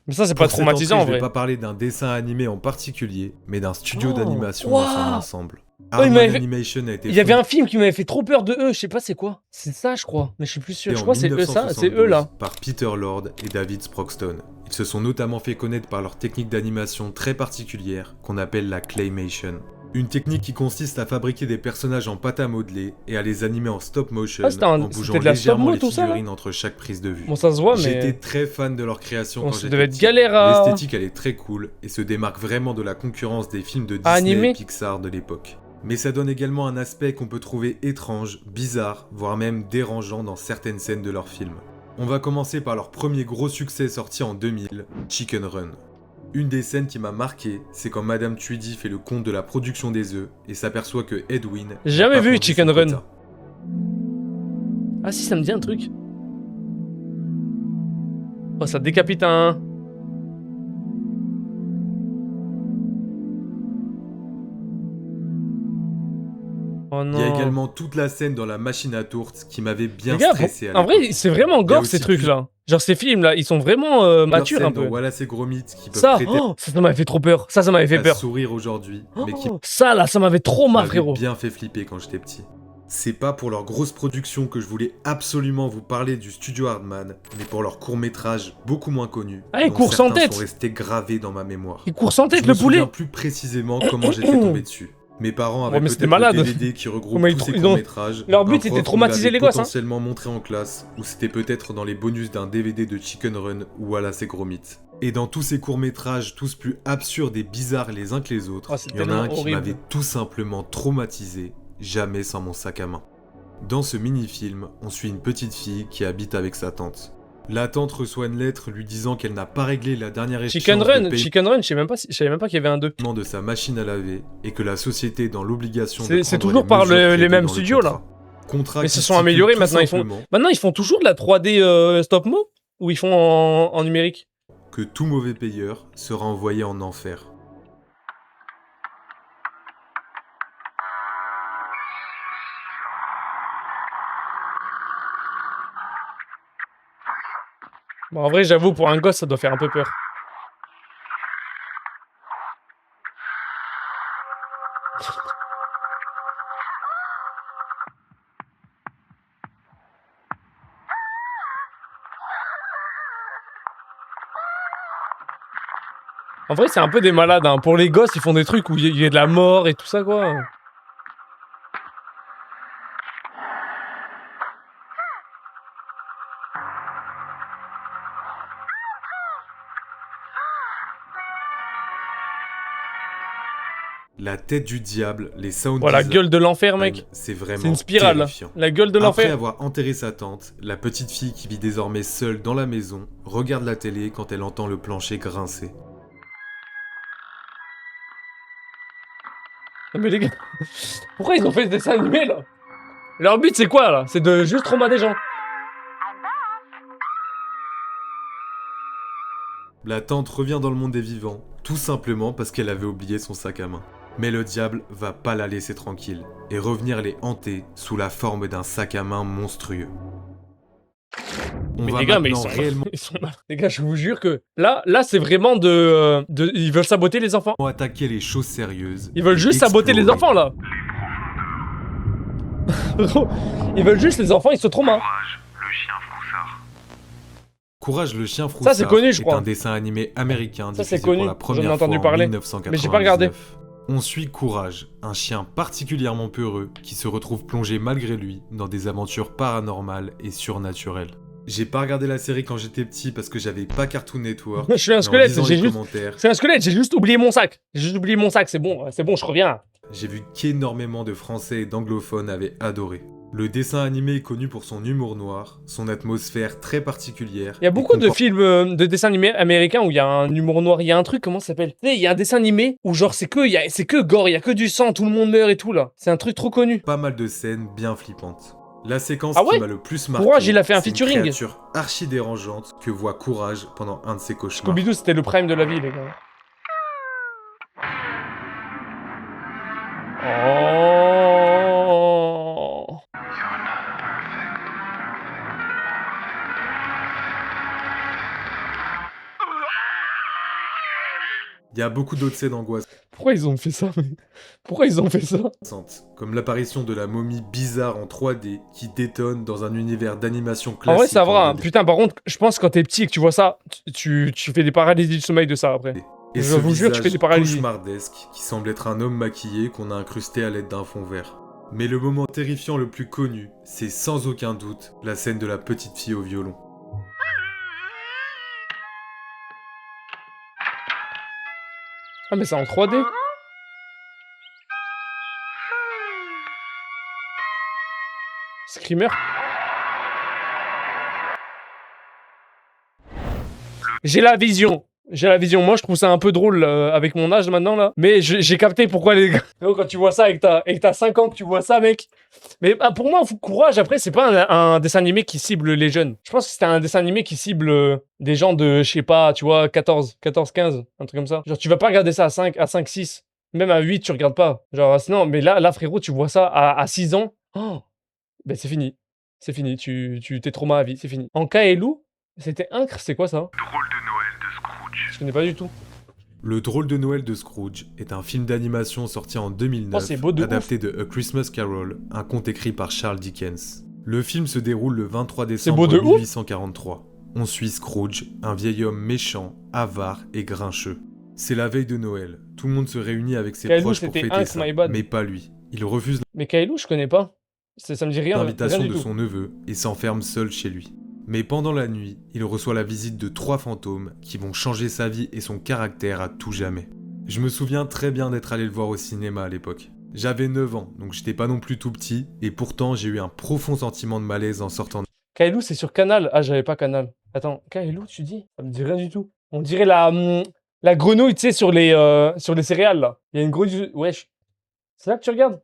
[SPEAKER 1] Mais ça, c'est pas
[SPEAKER 2] Pour cette
[SPEAKER 1] traumatisant en
[SPEAKER 2] entrée, je
[SPEAKER 1] vrai.
[SPEAKER 2] vais pas parler d'un dessin animé en particulier, mais d'un studio
[SPEAKER 1] Oh,
[SPEAKER 2] d'animation dans son
[SPEAKER 1] waouh.
[SPEAKER 2] ensemble.
[SPEAKER 1] il
[SPEAKER 2] Hardman
[SPEAKER 1] m'avait fait-
[SPEAKER 2] Animation a été
[SPEAKER 1] Il y avait
[SPEAKER 2] fondé
[SPEAKER 1] un film qui m'avait fait trop peur de eux, je sais pas c'est quoi. C'est ça, je crois. Mais je suis plus sûr. Je
[SPEAKER 2] en
[SPEAKER 1] crois que c'est eux, ça, c'est eux
[SPEAKER 2] 1972
[SPEAKER 1] là.
[SPEAKER 2] par Peter Lord et David Sproxton. Ils se sont notamment fait connaître par leur technique d'animation très particulière qu'on appelle la claymation. Une technique qui consiste à fabriquer des personnages en pâte à modeler et à les animer en stop motion
[SPEAKER 1] Ah, c'était
[SPEAKER 2] en bougeant
[SPEAKER 1] c'était de la stop
[SPEAKER 2] légèrement
[SPEAKER 1] mo
[SPEAKER 2] les
[SPEAKER 1] tout ça là.
[SPEAKER 2] figurines entre chaque prise de vue.
[SPEAKER 1] Bon, ça se voit,
[SPEAKER 2] J'étais
[SPEAKER 1] mais.
[SPEAKER 2] très fan de leur création
[SPEAKER 1] Bon,
[SPEAKER 2] quand
[SPEAKER 1] ça
[SPEAKER 2] j'étais
[SPEAKER 1] devait être
[SPEAKER 2] petit.
[SPEAKER 1] galère à.
[SPEAKER 2] L'esthétique elle est très cool et se démarque vraiment de la concurrence des films de Disney
[SPEAKER 1] animer.
[SPEAKER 2] et Pixar de l'époque. Mais ça donne également un aspect qu'on peut trouver étrange, bizarre, voire même dérangeant dans certaines scènes de leurs films. On va commencer par leur premier gros succès sorti en 2000, Chicken Run. Une des scènes qui m'a marqué, c'est quand Madame Tweedy fait le compte de la production des œufs et s'aperçoit que Edwin...
[SPEAKER 1] J'ai jamais
[SPEAKER 2] n'a pas
[SPEAKER 1] vu
[SPEAKER 2] pondu
[SPEAKER 1] Chicken
[SPEAKER 2] son
[SPEAKER 1] Run.
[SPEAKER 2] quota.
[SPEAKER 1] Ah si, ça me dit un truc. Oh, ça décapite un. Oh non.
[SPEAKER 2] Il y a également toute la scène dans la machine à tourtes qui m'avait bien
[SPEAKER 1] Les gars,
[SPEAKER 2] stressé à
[SPEAKER 1] en
[SPEAKER 2] l'époque.
[SPEAKER 1] vrai, c'est vraiment
[SPEAKER 2] Il y a
[SPEAKER 1] gore ces
[SPEAKER 2] aussi
[SPEAKER 1] trucs-là. Genre ces films-là, ils sont vraiment
[SPEAKER 2] Plusieurs
[SPEAKER 1] matures un
[SPEAKER 2] scènes
[SPEAKER 1] peu.
[SPEAKER 2] dans Wallace et Gromit qui peuvent
[SPEAKER 1] Ça,
[SPEAKER 2] prêter
[SPEAKER 1] ça m'avait fait trop peur. Ça m'avait fait
[SPEAKER 2] à
[SPEAKER 1] peur.
[SPEAKER 2] sourire aujourd'hui, mais qui
[SPEAKER 1] Ça là, ça m'avait trop marre,
[SPEAKER 2] m'avait
[SPEAKER 1] frérot.
[SPEAKER 2] bien fait flipper quand j'étais petit. C'est pas pour leur grosse production que je voulais absolument vous parler du studio Hardman, mais pour leur court-métrage beaucoup moins connu.
[SPEAKER 1] Ah, il
[SPEAKER 2] dont
[SPEAKER 1] court sans
[SPEAKER 2] certains
[SPEAKER 1] tête.
[SPEAKER 2] sont restés gravés dans ma mémoire.
[SPEAKER 1] Il court sans tête,
[SPEAKER 2] Je
[SPEAKER 1] le
[SPEAKER 2] me
[SPEAKER 1] poulet.
[SPEAKER 2] souviens plus précisément comment j'étais tombé dessus. Mes parents avaient
[SPEAKER 1] mais c'était
[SPEAKER 2] peut-être
[SPEAKER 1] malade.
[SPEAKER 2] le DVD qui regroupe
[SPEAKER 1] Mais
[SPEAKER 2] tous ces
[SPEAKER 1] ils ont-
[SPEAKER 2] courts-métrages.
[SPEAKER 1] leur but,
[SPEAKER 2] Un
[SPEAKER 1] c'était
[SPEAKER 2] prof
[SPEAKER 1] de traumatiser
[SPEAKER 2] nous l'avait
[SPEAKER 1] les gosses, hein.
[SPEAKER 2] potentiellement montré en classe, ou c'était peut-être dans les bonus d'un DVD de Chicken Run ou Wallace et Gromit. Et dans tous ces courts-métrages, tous plus absurdes et bizarres les uns que les autres,
[SPEAKER 1] Oh, c'est
[SPEAKER 2] il y en a un
[SPEAKER 1] tellement
[SPEAKER 2] qui
[SPEAKER 1] horrible.
[SPEAKER 2] m'avait tout simplement traumatisé, jamais sans mon sac à main. Dans ce mini-film, on suit une petite fille qui habite avec sa tante. La tante reçoit une lettre lui disant qu'elle n'a pas réglé la dernière échéance
[SPEAKER 1] Chicken
[SPEAKER 2] de
[SPEAKER 1] Run,
[SPEAKER 2] paiement
[SPEAKER 1] Chicken Run, je savais même pas qu'il y avait un 2.
[SPEAKER 2] de sa machine à laver et que la société est dans l'obligation de
[SPEAKER 1] C'est
[SPEAKER 2] prendre
[SPEAKER 1] toujours
[SPEAKER 2] les
[SPEAKER 1] par
[SPEAKER 2] mesures
[SPEAKER 1] les
[SPEAKER 2] prévues
[SPEAKER 1] mêmes
[SPEAKER 2] dans le
[SPEAKER 1] studios, là.
[SPEAKER 2] contrat. Contrat
[SPEAKER 1] Mais
[SPEAKER 2] qui
[SPEAKER 1] se sont
[SPEAKER 2] stipule
[SPEAKER 1] améliorés
[SPEAKER 2] tout
[SPEAKER 1] maintenant,
[SPEAKER 2] simplement
[SPEAKER 1] Maintenant, ils font toujours de la 3D stop mo ou ils font en numérique.
[SPEAKER 2] que tout mauvais payeur sera envoyé en enfer.
[SPEAKER 1] Bon, en vrai, j'avoue, pour un gosse, ça doit faire un peu peur. En vrai, c'est un peu des malades. Hein. Pour les gosses, ils font des trucs où il y a de la mort et tout ça, quoi.
[SPEAKER 2] La tête du diable, les sound
[SPEAKER 1] Voilà,
[SPEAKER 2] design,
[SPEAKER 1] gueule de l'enfer, mec.
[SPEAKER 2] c'est vraiment
[SPEAKER 1] C'est une spirale.
[SPEAKER 2] terrifiant.
[SPEAKER 1] La gueule de
[SPEAKER 2] Après
[SPEAKER 1] l'enfer.
[SPEAKER 2] avoir enterré sa tante, la petite fille qui vit désormais seule dans la maison regarde la télé quand elle entend le plancher grincer.
[SPEAKER 1] Mais les gars, pourquoi ils ont fait ce dessin animé, là? Leur but, c'est quoi, là? C'est de juste traumater des gens.
[SPEAKER 2] La tante revient dans le monde des vivants, tout simplement parce qu'elle avait oublié son sac à main. Mais le diable va pas la laisser tranquille, et revenir les hanter sous la forme d'un sac à main monstrueux. On
[SPEAKER 1] Mais
[SPEAKER 2] va
[SPEAKER 1] les gars, mais ils
[SPEAKER 2] maintenant
[SPEAKER 1] sont...
[SPEAKER 2] réellement
[SPEAKER 1] ils sont... Les gars, je vous jure que... Là c'est vraiment de... Ils veulent saboter les enfants.
[SPEAKER 2] attaquer les choses sérieuses.
[SPEAKER 1] Ils veulent
[SPEAKER 2] et
[SPEAKER 1] juste saboter les
[SPEAKER 2] explorer.
[SPEAKER 1] enfants, là. Ils veulent juste les enfants, ils se traumatisent.
[SPEAKER 4] Courage, le chien froussard.
[SPEAKER 2] Courage le chien froussard.
[SPEAKER 1] Ça, c'est connu, je
[SPEAKER 2] est
[SPEAKER 1] crois.
[SPEAKER 2] un dessin animé américain
[SPEAKER 1] Ça, c'est
[SPEAKER 2] diffusé
[SPEAKER 1] connu.
[SPEAKER 2] pour la
[SPEAKER 1] J'en ai
[SPEAKER 2] première
[SPEAKER 1] entendu
[SPEAKER 2] fois
[SPEAKER 1] parler.
[SPEAKER 2] en 1999.
[SPEAKER 1] Mais j'ai pas regardé.
[SPEAKER 2] On suit Courage, un chien particulièrement peureux qui se retrouve plongé malgré lui dans des aventures paranormales et surnaturelles. J'ai pas regardé la série quand j'étais petit parce que j'avais pas Cartoon Network.
[SPEAKER 1] Je suis un
[SPEAKER 2] mais en
[SPEAKER 1] squelette,
[SPEAKER 2] lisant
[SPEAKER 1] j'ai
[SPEAKER 2] les
[SPEAKER 1] juste...
[SPEAKER 2] commentaires,
[SPEAKER 1] C'est un squelette, j'ai juste oublié mon sac. C'est bon, je reviens.
[SPEAKER 2] j'ai vu qu'énormément de Français et d'anglophones avaient adoré. Le dessin animé est connu pour son humour noir, son atmosphère très particulière.
[SPEAKER 1] Il y a
[SPEAKER 2] et
[SPEAKER 1] beaucoup de
[SPEAKER 2] comporte
[SPEAKER 1] films, de dessins animés américains où il y a un humour noir. Il y a un truc, comment ça s'appelle? Tu sais, il y a un dessin animé où genre c'est que gore, il y a que du sang, tout le monde meurt et tout là. C'est un truc trop connu.
[SPEAKER 2] pas mal de scènes bien flippantes. La séquence
[SPEAKER 1] Ah ouais
[SPEAKER 2] qui m'a le plus marqué,
[SPEAKER 1] Courage, il a fait un
[SPEAKER 2] c'est une
[SPEAKER 1] featuring.
[SPEAKER 2] créature archi dérangeante que voit Courage pendant un de ses cauchemars.
[SPEAKER 1] Scooby-Doo, c'était le prime de la vie, les gars. Oh.
[SPEAKER 2] Il y a beaucoup d'autres scènes angoissantes,
[SPEAKER 1] Pourquoi ils ont fait ça, mec? Pourquoi ils ont fait ça?
[SPEAKER 2] comme l'apparition de la momie bizarre en 3D qui détonne dans un univers d'animation
[SPEAKER 1] En
[SPEAKER 2] classique.
[SPEAKER 1] vrai, ça va.
[SPEAKER 2] en
[SPEAKER 1] Hein.
[SPEAKER 2] 2D.
[SPEAKER 1] Putain, par contre, je pense que quand t'es petit et que tu vois ça, tu fais des paralysies du sommeil de ça après.
[SPEAKER 2] Et
[SPEAKER 1] Je
[SPEAKER 2] ce
[SPEAKER 1] vous jure, tu fais
[SPEAKER 2] visage
[SPEAKER 1] des paralysies.
[SPEAKER 2] cauchemardesque qui semble être un homme maquillé qu'on a incrusté à l'aide d'un fond vert. Mais le moment terrifiant le plus connu, c'est sans aucun doute la scène de la petite fille au violon.
[SPEAKER 1] Ah, mais c'est en 3D? Screamer? J'ai la vision. J'ai la vision. Moi, je trouve ça un peu drôle avec mon âge maintenant, là. Mais j'ai capté pourquoi les gars. Quand tu vois ça et que t'as 5 ans que tu vois ça, mec. Mais pour moi, Courage, après, c'est pas un dessin animé qui cible les jeunes. Je pense que c'était un dessin animé qui cible des gens de, je sais pas, tu vois, 14, 15, un truc comme ça. Genre, tu vas pas regarder ça à 5, 6. Même à 8, tu regardes pas. Genre, sinon, mais là frérot, tu vois ça à 6 ans. Oh, ben, c'est fini. C'est fini. Tu t'es trauma à vie, c'est fini. En Kaelou, c'était Incre, c'est quoi ça?
[SPEAKER 4] Drôle de Noël de Scrooge.
[SPEAKER 1] Je connais pas du tout.
[SPEAKER 2] Le drôle de Noël de Scrooge est un film d'animation sorti en 2009,
[SPEAKER 1] Oh, c'est beau de
[SPEAKER 2] adapté de A Christmas Carol, un conte écrit par Charles Dickens. Le film se déroule le 23 décembre
[SPEAKER 1] beau de ouf.
[SPEAKER 2] 1843. On suit Scrooge, un vieil homme méchant, avare et grincheux. C'est la veille de Noël. Tout le monde se réunit avec ses
[SPEAKER 1] Kaelou,
[SPEAKER 2] proches pour
[SPEAKER 1] c'était
[SPEAKER 2] fêter
[SPEAKER 1] Hank,
[SPEAKER 2] ça,
[SPEAKER 1] my bad.
[SPEAKER 2] mais pas lui. Il refuse
[SPEAKER 1] Mais Kaelou, je connais pas. Ça me dit rien.
[SPEAKER 2] l'invitation
[SPEAKER 1] Rien du
[SPEAKER 2] de
[SPEAKER 1] tout.
[SPEAKER 2] son neveu et s'enferme seul chez lui. Mais pendant la nuit, il reçoit la visite de 3 fantômes qui vont changer sa vie et son caractère à tout jamais. Je me souviens très bien d'être allé le voir au cinéma à l'époque. J'avais 9 ans, donc j'étais pas non plus tout petit, et pourtant j'ai eu un profond sentiment de malaise en sortant.
[SPEAKER 1] Kaelou, c'est sur Canal. Ah, j'avais pas Canal. Attends, Kaelou, tu dis? Ça me dit rien du tout. On dirait la grenouille, tu sais, sur les céréales, là. Il y a une grenouille. Wesh. C'est là que tu regardes?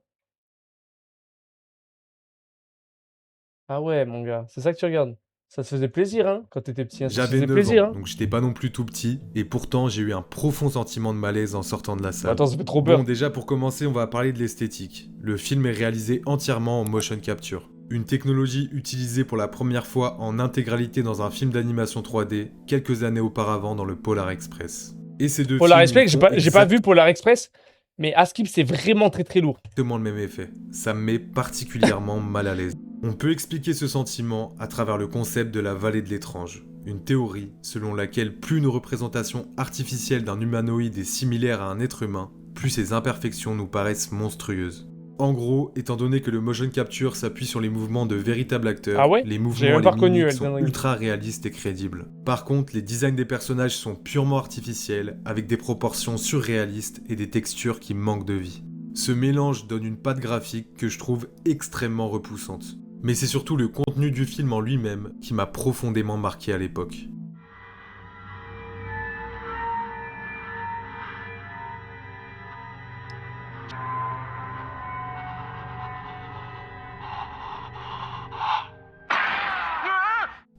[SPEAKER 1] Ah ouais, mon gars, c'est ça que tu regardes. Ça te faisait plaisir, hein, quand t'étais petit. Hein. Ça te
[SPEAKER 2] J'avais
[SPEAKER 1] faisait
[SPEAKER 2] 9
[SPEAKER 1] plaisir,
[SPEAKER 2] ans,
[SPEAKER 1] hein.
[SPEAKER 2] donc j'étais pas non plus tout petit, et pourtant j'ai eu un profond sentiment de malaise en sortant de la salle.
[SPEAKER 1] Attends, ça fait trop peur.
[SPEAKER 2] Bon, déjà pour commencer, on va parler de l'esthétique. Le film est réalisé entièrement en motion capture. Une technologie utilisée pour la première fois en intégralité dans un film d'animation 3D, quelques années auparavant dans le Polar Express. Et ces deux
[SPEAKER 1] Polar
[SPEAKER 2] films
[SPEAKER 1] Express,
[SPEAKER 2] font
[SPEAKER 1] j'ai pas vu Polar Express, mais Askip, c'est vraiment très très lourd.
[SPEAKER 2] exactement le même effet. Ça me met particulièrement mal à l'aise. On peut expliquer ce sentiment à travers le concept de la vallée de l'étrange, une théorie selon laquelle plus une représentation artificielle d'un humanoïde est similaire à un être humain, plus ses imperfections nous paraissent monstrueuses. En gros, étant donné que le motion capture s'appuie sur les mouvements de véritables acteurs,
[SPEAKER 1] Ah ouais
[SPEAKER 2] les
[SPEAKER 1] J'ai
[SPEAKER 2] mouvements
[SPEAKER 1] même
[SPEAKER 2] et
[SPEAKER 1] pas
[SPEAKER 2] les
[SPEAKER 1] reconnu,
[SPEAKER 2] mimiques
[SPEAKER 1] Elden
[SPEAKER 2] sont
[SPEAKER 1] Ring.
[SPEAKER 2] ultra réalistes et crédibles. Par contre, les designs des personnages sont purement artificiels, avec des proportions surréalistes et des textures qui manquent de vie. Ce mélange donne une patte graphique que je trouve extrêmement repoussante. Mais c'est surtout le contenu du film en lui-même qui m'a profondément marqué à l'époque.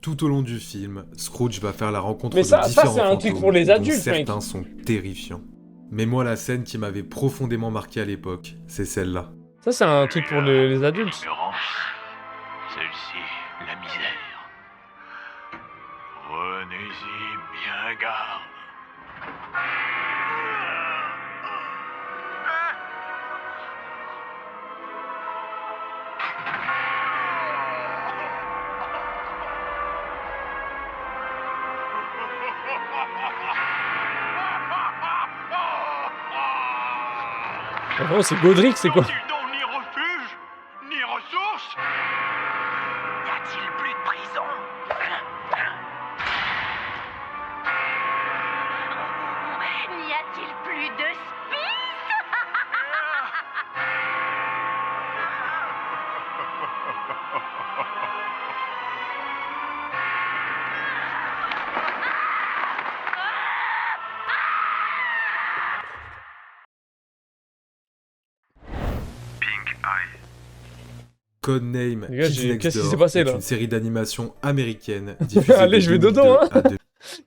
[SPEAKER 2] Tout au long du film, Scrooge va faire la rencontre
[SPEAKER 1] Mais
[SPEAKER 2] de
[SPEAKER 1] ça,
[SPEAKER 2] différents
[SPEAKER 1] c'est un truc
[SPEAKER 2] fantômes,
[SPEAKER 1] pour les
[SPEAKER 2] dont
[SPEAKER 1] adultes, mec.
[SPEAKER 2] certains sont terrifiants. Mais moi, la scène qui m'avait profondément marqué à l'époque, c'est celle-là.
[SPEAKER 1] Ça, c'est un truc pour les adultes.
[SPEAKER 4] Ignorance, celle-ci, la misère. Prenez-y bien garde.
[SPEAKER 1] Oh, c'est Godric, c'est quoi?
[SPEAKER 4] N'a-t-il donc ni refuge, ni ressources?
[SPEAKER 3] Y a-t-il plus de prison? N'y a-t-il plus de
[SPEAKER 4] Pink Eye.
[SPEAKER 2] Codename
[SPEAKER 1] Les gars,
[SPEAKER 2] Kids Next
[SPEAKER 1] qu'est-ce qui
[SPEAKER 2] Door
[SPEAKER 1] s'est passé,
[SPEAKER 2] est
[SPEAKER 1] là
[SPEAKER 2] une série d'animation américaine diffusée
[SPEAKER 1] Allez,
[SPEAKER 2] de
[SPEAKER 1] je vais
[SPEAKER 2] 2002
[SPEAKER 1] dodo, hein.
[SPEAKER 2] à 2000.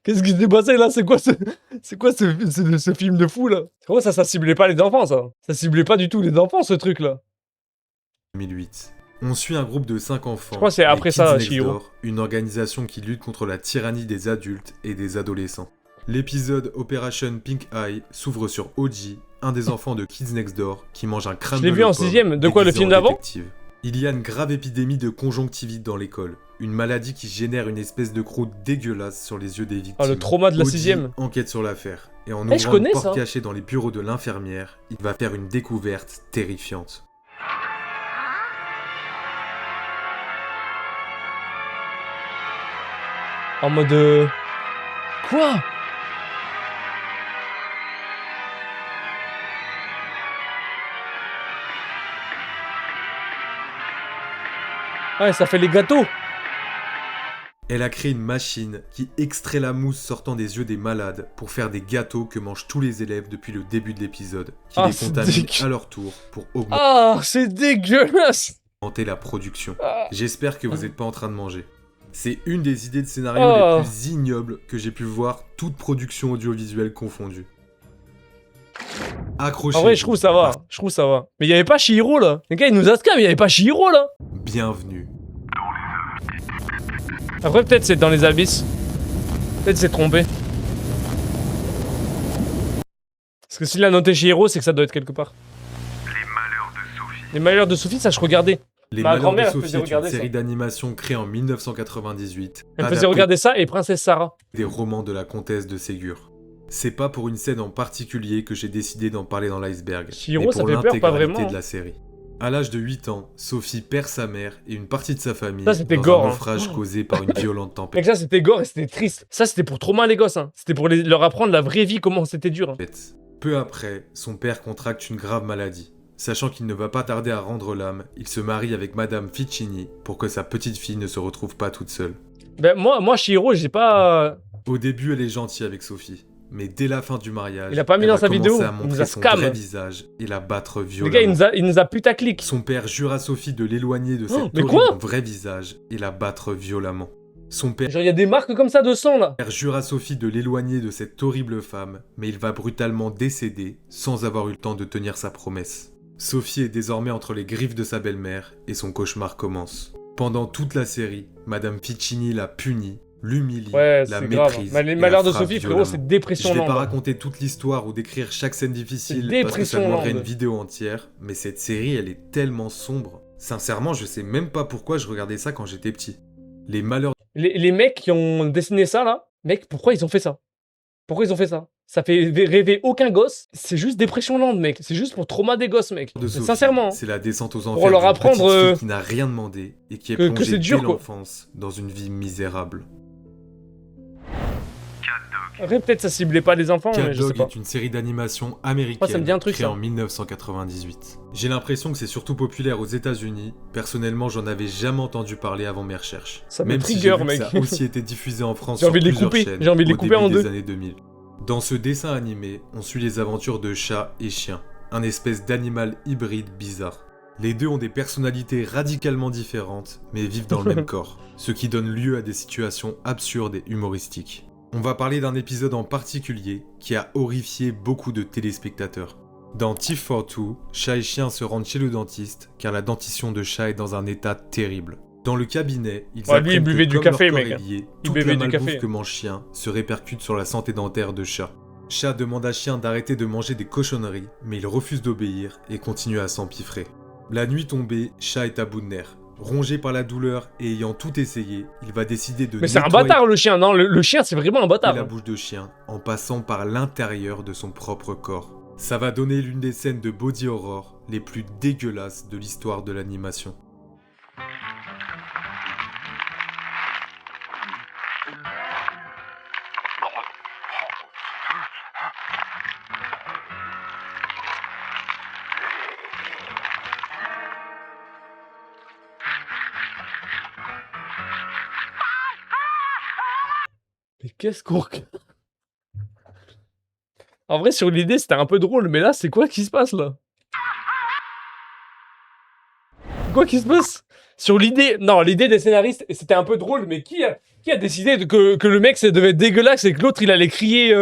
[SPEAKER 1] Qu'est-ce qui s'est passé là? C'est quoi ce film de fou là? Comment ça ciblait pas les enfants ça? Ça ciblait pas du tout les enfants ce truc là.
[SPEAKER 2] 2008. On suit un groupe de 5 enfants.
[SPEAKER 1] Je crois que c'est
[SPEAKER 2] les
[SPEAKER 1] après
[SPEAKER 2] Kids
[SPEAKER 1] ça,
[SPEAKER 2] Next
[SPEAKER 1] Chihiro.
[SPEAKER 2] Door, une organisation qui lutte contre la tyrannie des adultes et des adolescents. L'épisode Operation Pink Eye s'ouvre sur Oji, un des enfants de Kids Next Door, qui mange un crâne
[SPEAKER 1] Je l'ai
[SPEAKER 2] de
[SPEAKER 1] vu en
[SPEAKER 2] leopard
[SPEAKER 1] 6ème. De quoi, le
[SPEAKER 2] déguisé
[SPEAKER 1] film
[SPEAKER 2] en
[SPEAKER 1] d'avant?
[SPEAKER 2] détective. Il y a une grave épidémie de conjonctivite dans l'école, une maladie qui génère une espèce de croûte dégueulasse sur les yeux des victimes.
[SPEAKER 1] Ah, le trauma de la
[SPEAKER 2] Oji
[SPEAKER 1] 6ème.
[SPEAKER 2] enquête sur l'affaire, et en
[SPEAKER 1] Eh, je
[SPEAKER 2] ouvrant
[SPEAKER 1] connais
[SPEAKER 2] une porte
[SPEAKER 1] ça.
[SPEAKER 2] cachée dans les bureaux de l'infirmière, il va faire une découverte terrifiante.
[SPEAKER 1] En mode. Quoi? Ouais, ça fait les gâteaux.
[SPEAKER 2] Elle a créé une machine qui extrait la mousse sortant des yeux des malades pour faire des gâteaux que mangent tous les élèves depuis le début de l'épisode, qui
[SPEAKER 1] Ah,
[SPEAKER 2] les
[SPEAKER 1] c'est
[SPEAKER 2] contaminent
[SPEAKER 1] dégueu.
[SPEAKER 2] à leur tour pour augmenter
[SPEAKER 1] Ah, c'est dégueulasse.
[SPEAKER 2] la production.
[SPEAKER 1] Ah.
[SPEAKER 2] J'espère que vous n'êtes pas en train de manger. C'est une des idées de scénario
[SPEAKER 1] Oh.
[SPEAKER 2] les plus ignobles que j'ai pu voir, toute production audiovisuelle confondue. Accrochez-vous.
[SPEAKER 1] En vrai, je trouve ça va. Je trouve ça va. Mais il y avait pas Chihiro là. Les gars, ils nous a scam, il y avait pas Chihiro là.
[SPEAKER 2] Bienvenue.
[SPEAKER 1] Après, peut-être c'est dans les abysses. Peut-être c'est trompé. Parce que s'il a noté Chihiro, c'est que ça doit être quelque part.
[SPEAKER 4] Les malheurs de Sophie.
[SPEAKER 1] Les malheurs de Sophie, ça je regardais.
[SPEAKER 2] Les
[SPEAKER 1] Ma
[SPEAKER 2] Malheurs de
[SPEAKER 1] grand-mère
[SPEAKER 2] Sophie
[SPEAKER 1] faisait
[SPEAKER 2] est une
[SPEAKER 1] regarder ça.
[SPEAKER 2] série d'animation créée en 1998.
[SPEAKER 1] Elle me faisait
[SPEAKER 2] adaptée
[SPEAKER 1] regarder ça et Princesse Sarah.
[SPEAKER 2] des romans de la comtesse de Ségur. C'est pas pour une scène en particulier que j'ai décidé d'en parler dans l'iceberg,
[SPEAKER 1] Chihiro,
[SPEAKER 2] mais
[SPEAKER 1] ça
[SPEAKER 2] pour
[SPEAKER 1] fait peur, pas
[SPEAKER 2] l'intégralité
[SPEAKER 1] vraiment,
[SPEAKER 2] de la série. À l'âge de 8 ans, Sophie perd sa mère et une partie de sa famille
[SPEAKER 1] Ça, c'était
[SPEAKER 2] dans
[SPEAKER 1] gore,
[SPEAKER 2] un
[SPEAKER 1] hein.
[SPEAKER 2] naufrage causé par une violente
[SPEAKER 1] Mec,
[SPEAKER 2] tempête.
[SPEAKER 1] ça c'était gore et c'était triste. Ça c'était pour trauma les gosses. Hein. C'était pour leur apprendre la vraie vie, comment c'était dur. Hein.
[SPEAKER 2] Peu après, son père contracte une grave maladie. Sachant qu'il ne va pas tarder à rendre l'âme, il se marie avec Madame Ficini pour que sa petite fille ne se retrouve pas toute seule.
[SPEAKER 1] Ben, moi Chihiro, j'ai pas.
[SPEAKER 2] Au début, elle est gentille avec Sophie, mais dès la fin du mariage,
[SPEAKER 1] Il a pas mis
[SPEAKER 2] elle
[SPEAKER 1] dans
[SPEAKER 2] va
[SPEAKER 1] sa vidéo,
[SPEAKER 2] commencer à
[SPEAKER 1] il nous a
[SPEAKER 2] montrer son
[SPEAKER 1] scam.
[SPEAKER 2] vrai visage et la battre
[SPEAKER 1] Les
[SPEAKER 2] violemment.
[SPEAKER 1] gars, il nous a putaclic.
[SPEAKER 2] Son père jure à Sophie de l'éloigner de cet
[SPEAKER 1] mais
[SPEAKER 2] horrible
[SPEAKER 1] quoi
[SPEAKER 2] vrai visage et la battre violemment. Son père
[SPEAKER 1] Genre, il y a des marques comme ça de sang là.
[SPEAKER 2] jure à Sophie de l'éloigner de cette horrible femme, mais il va brutalement décéder sans avoir eu le temps de tenir sa promesse. Sophie est désormais entre les griffes de sa belle-mère et son cauchemar commence. Pendant toute la série, Madame Ficini la punit, l'humilie,
[SPEAKER 1] Ouais,
[SPEAKER 2] la
[SPEAKER 1] c'est grave.
[SPEAKER 2] méprise.
[SPEAKER 1] Mais les
[SPEAKER 2] et la
[SPEAKER 1] malheurs de
[SPEAKER 2] frappe
[SPEAKER 1] Sophie, frérot,
[SPEAKER 2] violemment.
[SPEAKER 1] c'est
[SPEAKER 2] Je
[SPEAKER 1] dépression
[SPEAKER 2] vais pas
[SPEAKER 1] lente.
[SPEAKER 2] raconter toute l'histoire ou décrire chaque scène difficile
[SPEAKER 1] C'est
[SPEAKER 2] parce que ça
[SPEAKER 1] dépression
[SPEAKER 2] demanderait
[SPEAKER 1] lente.
[SPEAKER 2] une vidéo entière, mais cette série elle est tellement sombre. Sincèrement, je sais même pas pourquoi je regardais ça quand j'étais petit. Les malheurs
[SPEAKER 1] Les mecs qui ont dessiné ça là, mec, pourquoi ils ont fait ça? Pourquoi ils ont fait ça? Ça fait rêver aucun gosse. C'est juste dépression lente, mec. C'est juste pour trauma des gosses, mec.
[SPEAKER 2] de
[SPEAKER 1] Mais
[SPEAKER 2] Sophie,
[SPEAKER 1] sincèrement.
[SPEAKER 2] c'est la descente aux enfers
[SPEAKER 1] Pour leur
[SPEAKER 2] d'une
[SPEAKER 1] apprendre,
[SPEAKER 2] petite fille qui n'a rien demandé et qui est
[SPEAKER 1] que
[SPEAKER 2] plongée
[SPEAKER 1] c'est dur,
[SPEAKER 2] dès
[SPEAKER 1] quoi.
[SPEAKER 2] l'enfance dans une vie misérable.
[SPEAKER 1] Après, peut-être ça ciblait pas les enfants,
[SPEAKER 2] Cat
[SPEAKER 1] mais je sais
[SPEAKER 2] Dog
[SPEAKER 1] pas.
[SPEAKER 2] est une série d'animation américaine
[SPEAKER 1] Moi, ça me dit un truc,
[SPEAKER 2] créée
[SPEAKER 1] ça.
[SPEAKER 2] en 1998. J'ai l'impression que c'est surtout populaire aux États-Unis. Personnellement, j'en avais jamais entendu parler avant mes recherches.
[SPEAKER 1] Ça me
[SPEAKER 2] Même
[SPEAKER 1] trigger,
[SPEAKER 2] si j'ai vu que
[SPEAKER 1] mec.
[SPEAKER 2] ça a aussi été diffusé en France
[SPEAKER 1] J'ai
[SPEAKER 2] sur
[SPEAKER 1] envie de les
[SPEAKER 2] plusieurs
[SPEAKER 1] couper.
[SPEAKER 2] chaînes
[SPEAKER 1] J'ai envie de les
[SPEAKER 2] au
[SPEAKER 1] couper en
[SPEAKER 2] début des
[SPEAKER 1] deux.
[SPEAKER 2] années 2000. Dans ce dessin animé, on suit les aventures de chat et chien, un espèce d'animal hybride bizarre. Les deux ont des personnalités radicalement différentes, mais vivent dans le même corps, ce qui donne lieu à des situations absurdes et humoristiques. On va parler d'un épisode en particulier qui a horrifié beaucoup de téléspectateurs. Dans Thief for Two, chat et chien se rendent chez le dentiste car la dentition de chat est dans un état terrible. Dans le cabinet, ils
[SPEAKER 1] Ouais, lui, il
[SPEAKER 2] apprennent
[SPEAKER 1] buvait
[SPEAKER 2] que
[SPEAKER 1] du
[SPEAKER 2] comme
[SPEAKER 1] café,
[SPEAKER 2] leur corps
[SPEAKER 1] mec.
[SPEAKER 2] est lié,
[SPEAKER 1] Il
[SPEAKER 2] toute
[SPEAKER 1] buvait
[SPEAKER 2] la
[SPEAKER 1] du
[SPEAKER 2] malbouffe
[SPEAKER 1] café.
[SPEAKER 2] que mange chien se répercute sur la santé dentaire de chat. Chat demande à chien d'arrêter de manger des cochonneries, mais il refuse d'obéir et continue à s'empiffrer. La nuit tombée, chat est à bout de nerfs. Rongé par la douleur et ayant tout essayé, il va décider de
[SPEAKER 1] Mais c'est un
[SPEAKER 2] nettoyer
[SPEAKER 1] bâtard le chien, non? Le chien, c'est vraiment un bâtard.
[SPEAKER 2] la
[SPEAKER 1] hein.
[SPEAKER 2] bouche de chien en passant par l'intérieur de son propre corps. Ça va donner l'une des scènes de body horror les plus dégueulasses de l'histoire de l'animation.
[SPEAKER 1] Mais qu'est-ce qu'on regarde? En vrai, sur l'idée, c'était un peu drôle, mais là, c'est quoi qui se passe là? Quoi qui se passe? sur l'idée. Non, l'idée des scénaristes, c'était un peu drôle, mais qui a décidé que le mec ça devait être dégueulasse et que l'autre il allait crier.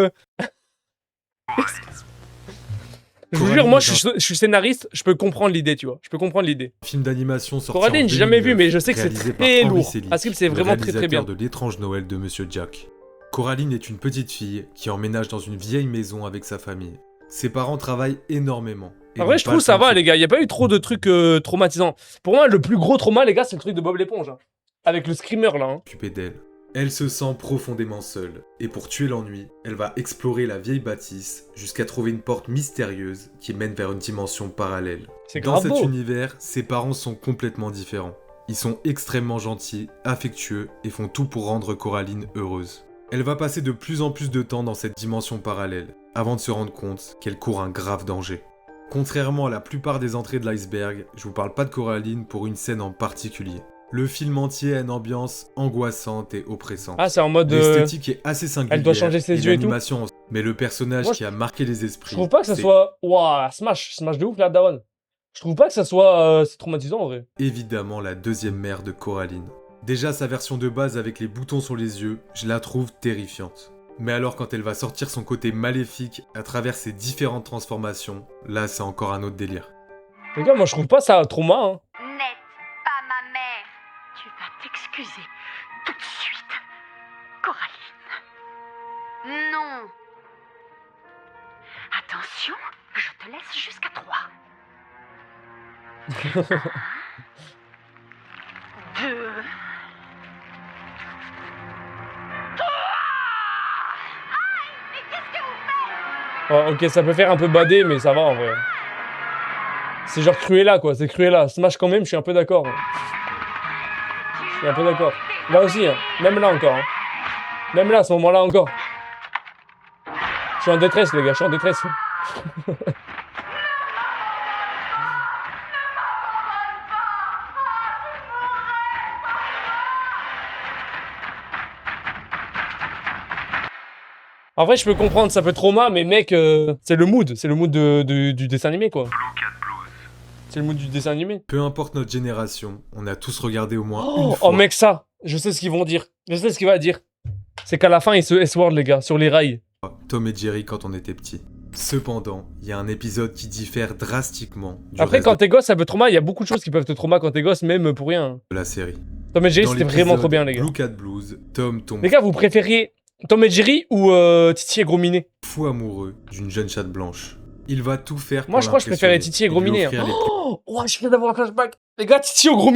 [SPEAKER 1] Je vous jure, moi je suis scénariste, je peux comprendre l'idée, tu vois. Je peux comprendre l'idée.
[SPEAKER 2] Film d'animation sorti
[SPEAKER 1] Coraline,
[SPEAKER 2] en
[SPEAKER 1] j'ai jamais vu,
[SPEAKER 2] 2009,
[SPEAKER 1] mais je sais que c'est
[SPEAKER 2] réalisé par
[SPEAKER 1] très
[SPEAKER 2] Henry
[SPEAKER 1] lourd.
[SPEAKER 2] Selick,
[SPEAKER 1] Parce que c'est
[SPEAKER 2] le
[SPEAKER 1] vraiment très
[SPEAKER 2] réalisateur
[SPEAKER 1] bien.
[SPEAKER 2] de L'étrange Noël de Monsieur Jack. Coraline est une petite fille qui emménage dans une vieille maison avec sa famille. Ses parents travaillent énormément. et
[SPEAKER 1] En vrai,
[SPEAKER 2] n'ont
[SPEAKER 1] je
[SPEAKER 2] pas
[SPEAKER 1] trouve
[SPEAKER 2] le
[SPEAKER 1] ça
[SPEAKER 2] temps de
[SPEAKER 1] va, les gars. Il n'y a pas eu trop de trucs traumatisants. Pour moi, le plus gros trauma, les gars, c'est le truc de Bob l'éponge. Hein. Avec le screamer, là. Hein.
[SPEAKER 2] s'occuper d'elle. Elle se sent profondément seule, et pour tuer l'ennui, elle va explorer la vieille bâtisse jusqu'à trouver une porte mystérieuse qui mène vers une dimension parallèle.
[SPEAKER 1] C'est
[SPEAKER 2] Dans
[SPEAKER 1] grave
[SPEAKER 2] cet
[SPEAKER 1] beau.
[SPEAKER 2] univers, ses parents sont complètement différents. Ils sont extrêmement gentils, affectueux et font tout pour rendre Coraline heureuse. Elle va passer de plus en plus de temps dans cette dimension parallèle, avant de se rendre compte qu'elle court un grave danger. Contrairement à la plupart des entrées de l'iceberg, je vous parle pas de Coraline pour une scène en particulier. Le film entier a une ambiance angoissante et oppressante.
[SPEAKER 1] Ah, c'est en mode.
[SPEAKER 2] L'esthétique est assez singulière.
[SPEAKER 1] elle doit changer ses yeux et tout.
[SPEAKER 2] l'animation, mais le personnage
[SPEAKER 1] Moi,
[SPEAKER 2] qui a marqué les esprits.
[SPEAKER 1] Je trouve pas que ça
[SPEAKER 2] c'est
[SPEAKER 1] soit. Waouh, smash de ouf, la daronne. Je trouve pas que ça soit. C'est traumatisant, en vrai.
[SPEAKER 2] évidemment la deuxième mère de Coraline. Déjà sa version de base avec les boutons sur les yeux, je la trouve terrifiante. Mais alors quand elle va sortir son côté maléfique à travers ses différentes transformations, là c'est encore un autre délire.
[SPEAKER 1] Les gars, moi, je trouve pas ça trauma. Hein.
[SPEAKER 3] N'êtes pas ma mère. Tu vas t'excuser tout de suite, Coraline. Non. Attention, je te laisse jusqu'à 3. 2. Mais qu'est-ce que vous faites?
[SPEAKER 1] Oh, ok, ça peut faire un peu bader, mais ça va, en vrai. C'est genre Cruella, quoi. C'est Cruella. Smash quand même, je suis un peu d'accord. Hein. Je suis un peu d'accord. Là aussi, hein. Même là encore. Hein. Même là, à ce moment-là encore. Je suis en détresse, les gars. Je suis en détresse. En vrai, je peux comprendre, ça peut trauma, mais mec, c'est le mood du dessin animé, quoi. C'est le mood du dessin animé.
[SPEAKER 2] Peu importe notre génération, on a tous regardé au moins
[SPEAKER 1] Oh,
[SPEAKER 2] une fois.
[SPEAKER 1] oh, mec, ça, je sais ce qu'ils vont dire. Je sais ce qu'il va dire. C'est qu'à la fin, ils se S-word, les gars, sur les rails.
[SPEAKER 2] Tom et Jerry quand on était petits. Cependant, il y a un épisode qui diffère drastiquement du
[SPEAKER 1] Après,
[SPEAKER 2] reste
[SPEAKER 1] quand t'es gosse, ça peut trauma. Il y a beaucoup de choses qui peuvent te trauma quand t'es gosse, même pour rien.
[SPEAKER 2] de la série.
[SPEAKER 1] Tom et Jerry,
[SPEAKER 2] Dans
[SPEAKER 1] c'était
[SPEAKER 2] l'épisode
[SPEAKER 1] vraiment trop bien, les gars.
[SPEAKER 2] Blue Cat Blues, Tom tombe
[SPEAKER 1] Les gars, vous préfériez Tom et Jerry ou Titi et Gros Minet?
[SPEAKER 2] fou amoureux d'une jeune chatte blanche. Il va tout faire pour
[SPEAKER 1] Moi, je crois que je préférais Titi et Gros Minet. Hein. Oh, je viens d'avoir un flashback. Les gars, Titi et Gros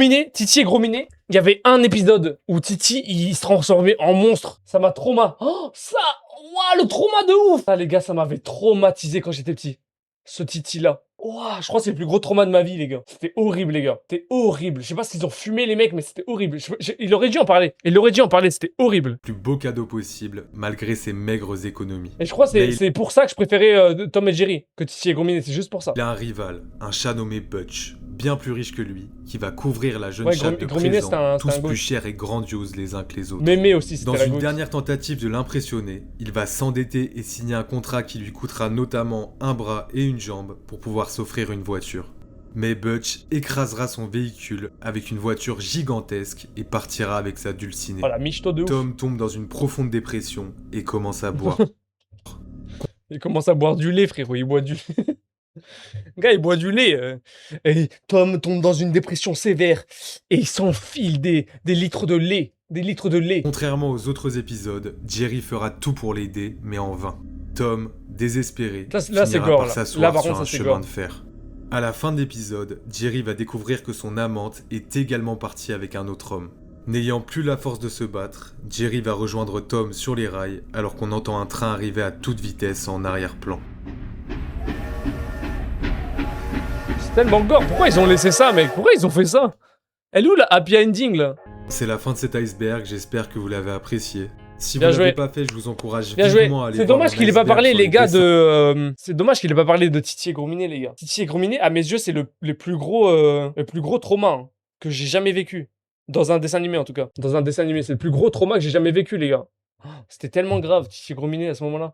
[SPEAKER 1] Minet, il y avait un épisode où Titi, il se transformait en monstre. Ça m'a trauma. Oh, ça, ouah, le trauma de ouf. Ah, les gars, ça m'avait traumatisé quand j'étais petit. Ce Titi-là. Ouah, je crois que c'est le plus gros trauma de ma vie, les gars. C'était horrible, les gars. C'était horrible. Je sais pas s'ils ont fumé, les mecs, mais c'était horrible. Il aurait dû en parler. Il aurait dû en parler, c'était horrible.
[SPEAKER 2] plus beau cadeau possible, malgré ses maigres économies.
[SPEAKER 1] Et je crois que
[SPEAKER 2] Mais
[SPEAKER 1] c'est pour ça que je préférais Tom et Jerry que Titi et Gros Minet. C'est juste pour ça.
[SPEAKER 2] Il a un rival, un chat nommé Butch, bien plus riche que lui, qui va couvrir la jeune
[SPEAKER 1] Ouais,
[SPEAKER 2] chatte de
[SPEAKER 1] Gros Minet,
[SPEAKER 2] présents,
[SPEAKER 1] c'était un
[SPEAKER 2] tous
[SPEAKER 1] gauche.
[SPEAKER 2] plus chers et grandioses les uns que les autres.
[SPEAKER 1] Mémé aussi, c'était
[SPEAKER 2] Dans
[SPEAKER 1] la
[SPEAKER 2] une
[SPEAKER 1] goutte.
[SPEAKER 2] dernière tentative de l'impressionner, il va s'endetter et signer un contrat qui lui coûtera notamment un bras et une jambe pour pouvoir s'offrir une voiture. Mais Butch écrasera son véhicule avec une voiture gigantesque et partira avec sa dulcinée.
[SPEAKER 1] Oh, la michto de ouf.
[SPEAKER 2] Tom tombe dans une profonde dépression et commence à boire.
[SPEAKER 1] Il commence à boire du lait, frérot. Il boit du lait. Le gars, il boit du lait. Et Tom tombe dans une dépression sévère. Et il s'enfile des litres de lait. Des litres de lait.
[SPEAKER 2] Contrairement aux autres épisodes, Jerry fera tout pour l'aider, mais en vain. Tom, désespéré,
[SPEAKER 1] Là, c'est
[SPEAKER 2] finira
[SPEAKER 1] gore,
[SPEAKER 2] par
[SPEAKER 1] là.
[SPEAKER 2] s'asseoir
[SPEAKER 1] Là, par
[SPEAKER 2] sur
[SPEAKER 1] contre,
[SPEAKER 2] un
[SPEAKER 1] ça, c'est
[SPEAKER 2] chemin
[SPEAKER 1] gore.
[SPEAKER 2] de fer. À la fin de l'épisode, Jerry va découvrir que son amante est également partie avec un autre homme. N'ayant plus la force de se battre, Jerry va rejoindre Tom sur les rails alors qu'on entend un train arriver à toute vitesse en arrière-plan.
[SPEAKER 1] C'est tellement gore. Pourquoi ils ont laissé ça, mec? Pourquoi ils ont fait ça? Elle est où la happy ending, là?
[SPEAKER 2] C'est la fin de cet iceberg, j'espère que vous l'avez apprécié. Si
[SPEAKER 1] Bien
[SPEAKER 2] vous ne l'avez
[SPEAKER 1] joué.
[SPEAKER 2] pas fait, je vous encourage
[SPEAKER 1] Bien joué.
[SPEAKER 2] vivement à aller
[SPEAKER 1] C'est
[SPEAKER 2] voir
[SPEAKER 1] dommage
[SPEAKER 2] mon
[SPEAKER 1] qu'il ait pas
[SPEAKER 2] iceberg
[SPEAKER 1] parlé,
[SPEAKER 2] sur
[SPEAKER 1] les gars,
[SPEAKER 2] dessins.
[SPEAKER 1] C'est dommage qu'il ait pas parlé de Titi et Gros Minet, les gars. Titi et Gros Minet, à mes yeux, c'est le plus gros trauma hein, que j'ai jamais vécu. Dans un dessin animé, en tout cas. Dans un dessin animé, c'est le plus gros trauma que j'ai jamais vécu, les gars. Oh, c'était tellement grave, Titi et Gros Minet, à ce moment-là.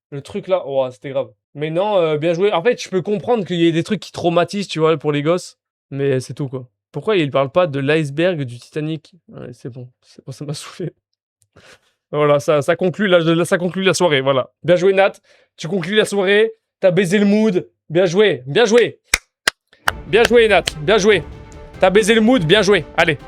[SPEAKER 1] Le truc là, oh, c'était grave. Mais non, bien joué. En fait, je peux comprendre qu'il y ait des trucs qui traumatisent, tu vois, pour les gosses. Mais c'est tout, quoi. Pourquoi il parle pas de l'iceberg du Titanic? Ouais, c'est bon, ça m'a saoulé. Voilà, ça conclut ça conclut la soirée, voilà. Bien joué, Nat. Tu conclus la soirée, t'as baisé le mood. Bien joué, bien joué. Bien joué, Nat, bien joué. T'as baisé le mood, bien joué. Allez.